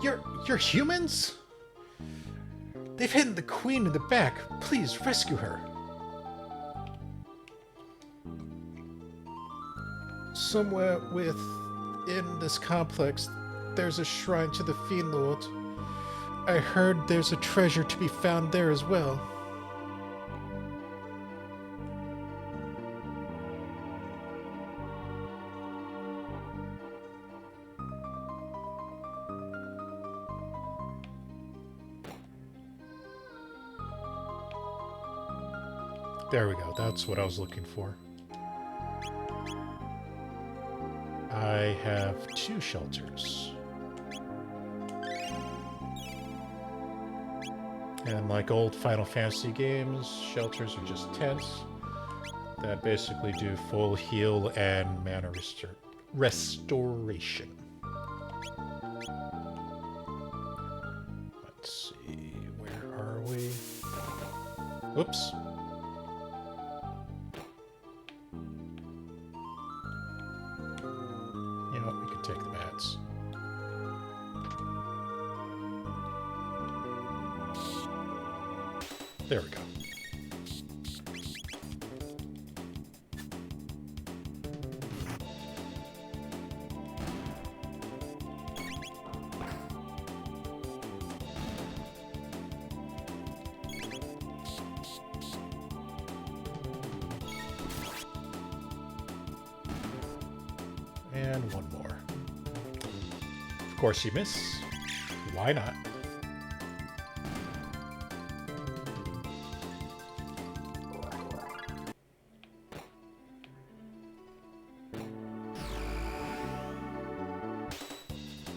Yep. You're humans? They've hidden the queen in the back. Please rescue her. Somewhere within this complex, there's a shrine to the Fiend Lord. I heard there's a treasure to be found there as well. There we go. That's what I was looking for. I have 2 shelters. And like old Final Fantasy games, shelters are just tents that basically do full heal and mana restoration. Let's see, where are we? Whoops. You know what, we can take the bats. There we go. And one more. Of course you miss. Why not?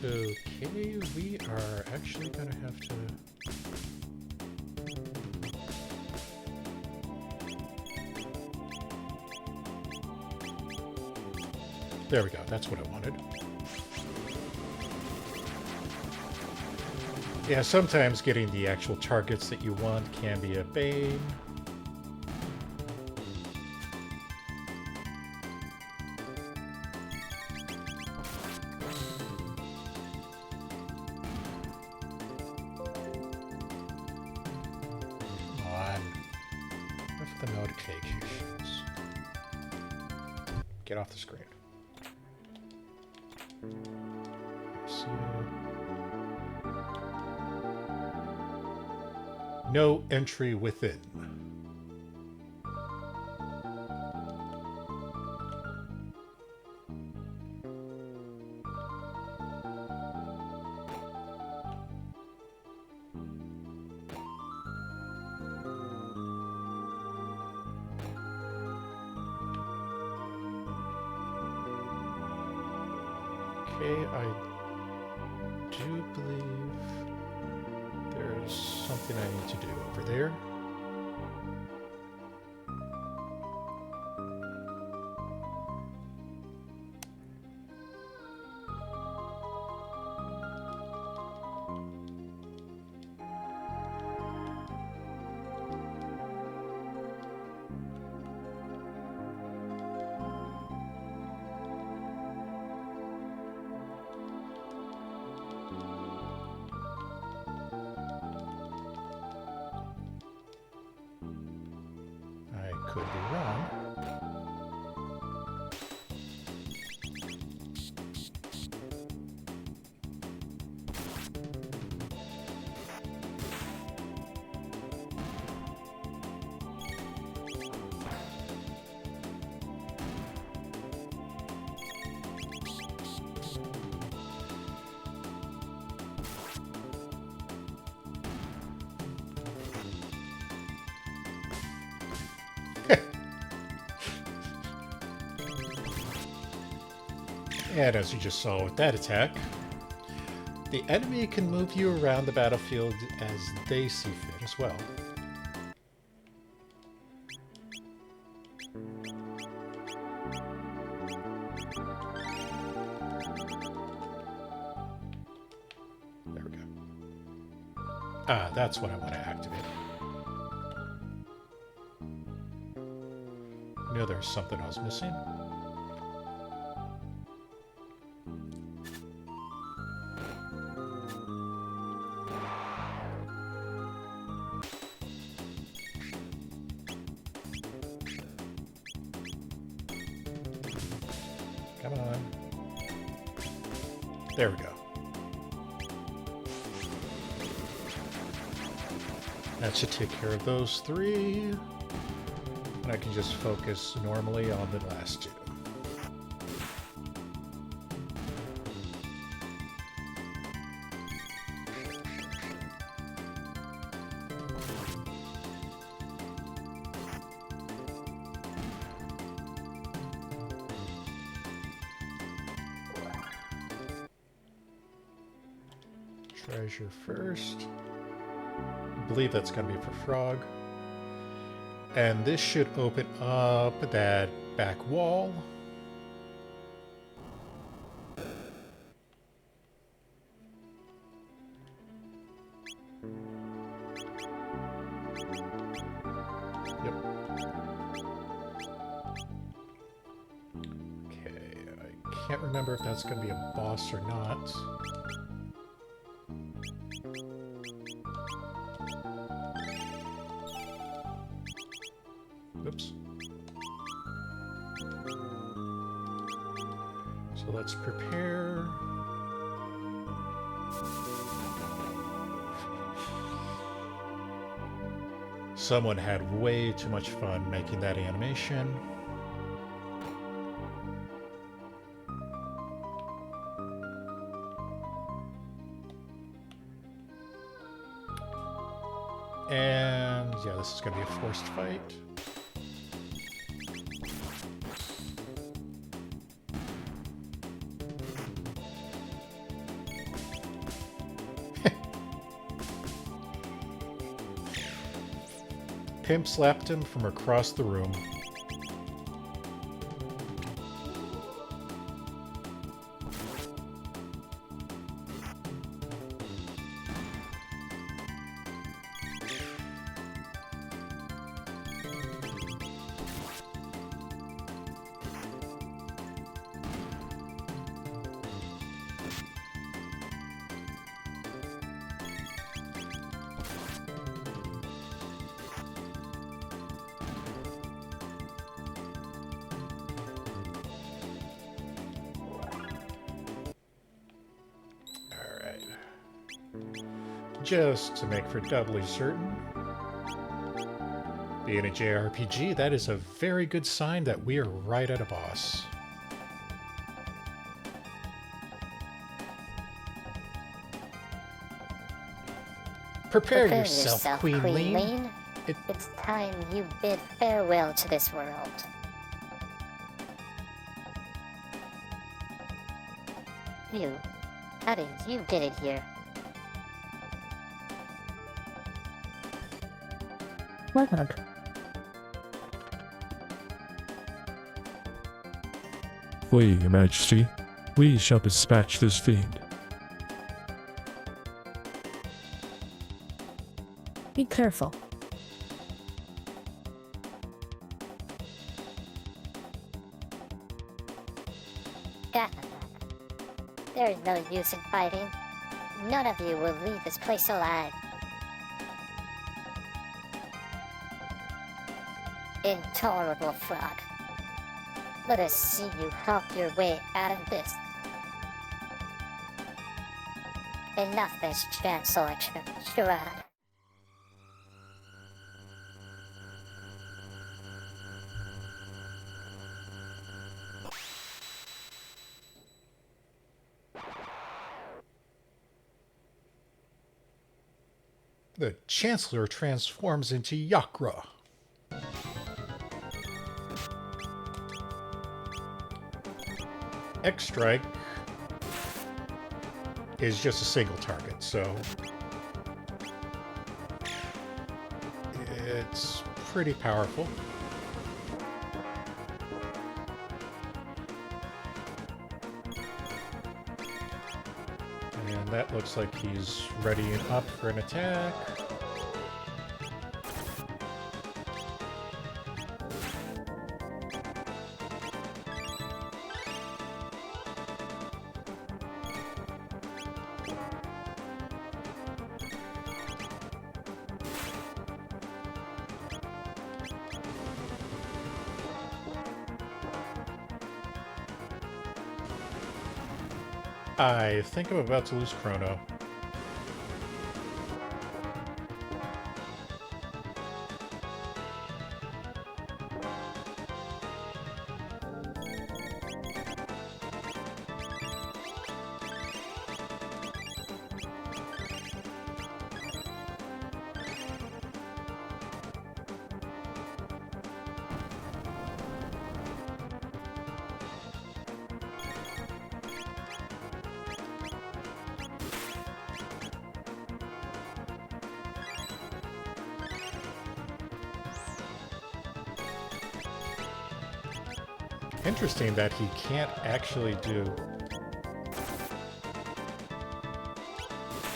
Okay, we are actually gonna have to... There we go, that's what I wanted. Yeah, sometimes getting the actual targets that you want can be a bane. Come on. Enough of the notifications. Get off the screen. See it. No entry within. Okay, I do believe there's something I need to do over there. Could be wrong. And as you just saw with that attack, the enemy can move you around the battlefield as they see fit as well. There we go. Ah, that's what I want to activate. I knew there was something I was missing. Come on. There we go. That should take care of those three. And I can just focus normally on the last two. Treasure first. I believe that's going to be for Frog. And this should open up that back wall. Yep. Okay, I can't remember if that's going to be a boss or not. So let's prepare. Someone had way too much fun making that animation. And yeah, this is going to be a forced fight. Pimp slapped him from across the room. Just to make for doubly certain, being a JRPG, that is a very good sign that we are right at a boss. Prepare yourself, Queen Lean. It's time you bid farewell to this world. How did you get it here? My bad. Flee, Your Majesty. We shall dispatch this fiend. Be careful. There is no use in fighting. None of you will leave this place alive. Intolerable frog. Let us see you hop your way out of this. Enough this Chancellor charade. The Chancellor transforms into Yakra. X-Strike is just a single target, so it's pretty powerful. And that looks like he's ready and up for an attack. I think I'm about to lose Chrono. Interesting that he can't actually do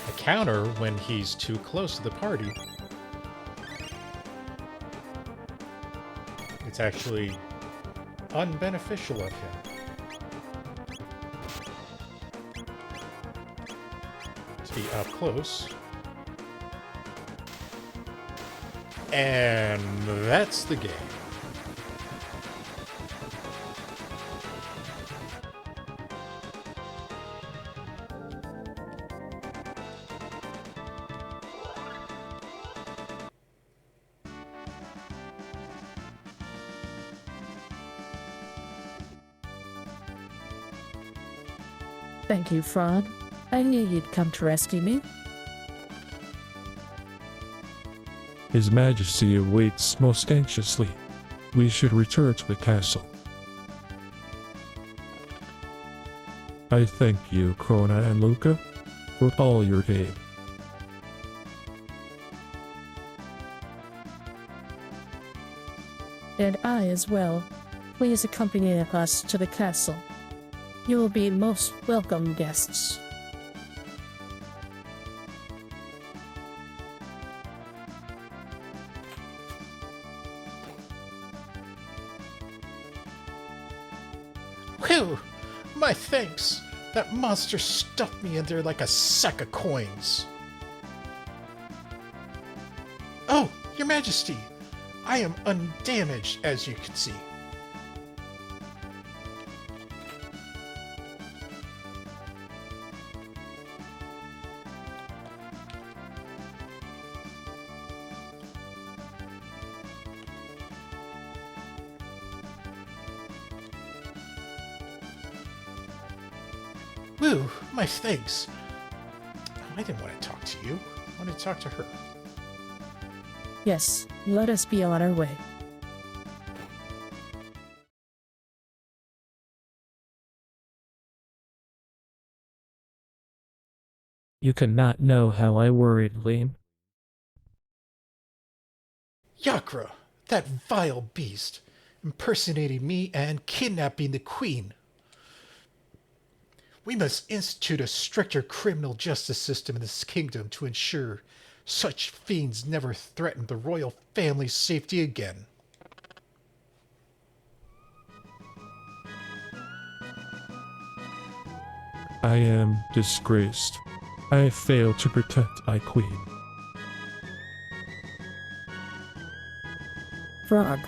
a counter when he's too close to the party. It's actually unbeneficial of him to be up close. And that's the game. Thank you, Frog. I knew you'd come to rescue me. His Majesty awaits most anxiously. We should return to the castle. I thank you, Krona and Luca, for all your aid. And I as well. Please accompany us to the castle. You will be most welcome guests. Whew! My thanks! That monster stuffed me in there like a sack of coins. Oh, Your Majesty! I am undamaged, as you can see. Woo, my thanks. I didn't want to talk to you. I wanted to talk to her. Yes, let us be on our way. You cannot know how I worried, Liam. Yakra, that vile beast, impersonating me and kidnapping the queen. We must institute a stricter criminal justice system in this kingdom to ensure such fiends never threaten the royal family's safety again. I am disgraced. I failed to protect my queen. Frog.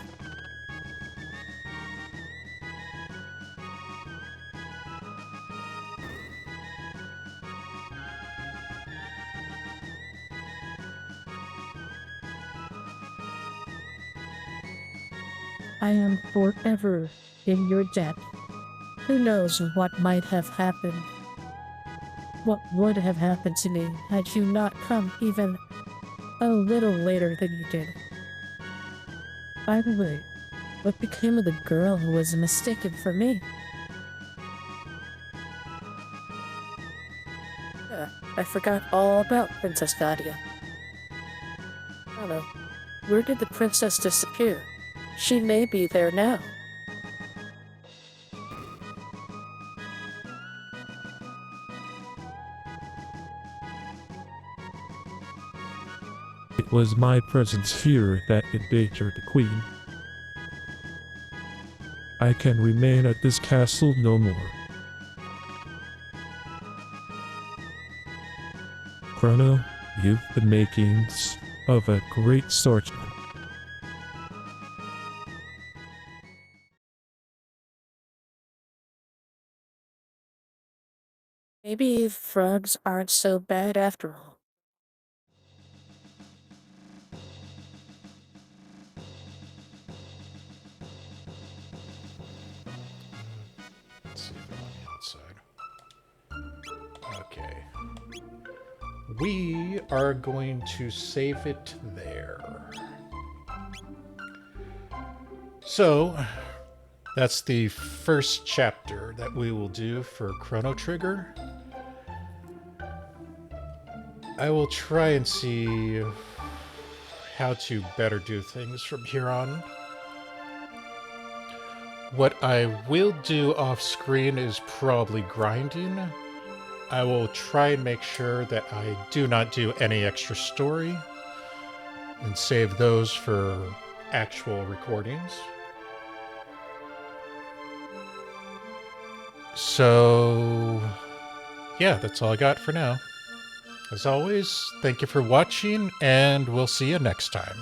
I am forever in your debt. Who knows what might have happened? What would have happened to me had you not come even a little later than you did? By the way, what became of the girl who was mistaken for me? I forgot all about Princess Guardia. I don't know. Where did the princess disappear? She may be there now. It was my presence here that endangered the queen. I can remain at this castle no more. Chrono, you've the makings of a great swordsman. Maybe frogs aren't so bad after all. Let's see if they're on the outside. Okay. We are going to save it there. So, that's the first chapter that we will do for Chrono Trigger. I will try and see how to better do things from here on. What I will do off screen is probably grinding. I will try and make sure that I do not do any extra story and save those for actual recordings. So, yeah, that's all I got for now. As always, thank you for watching, and we'll see you next time.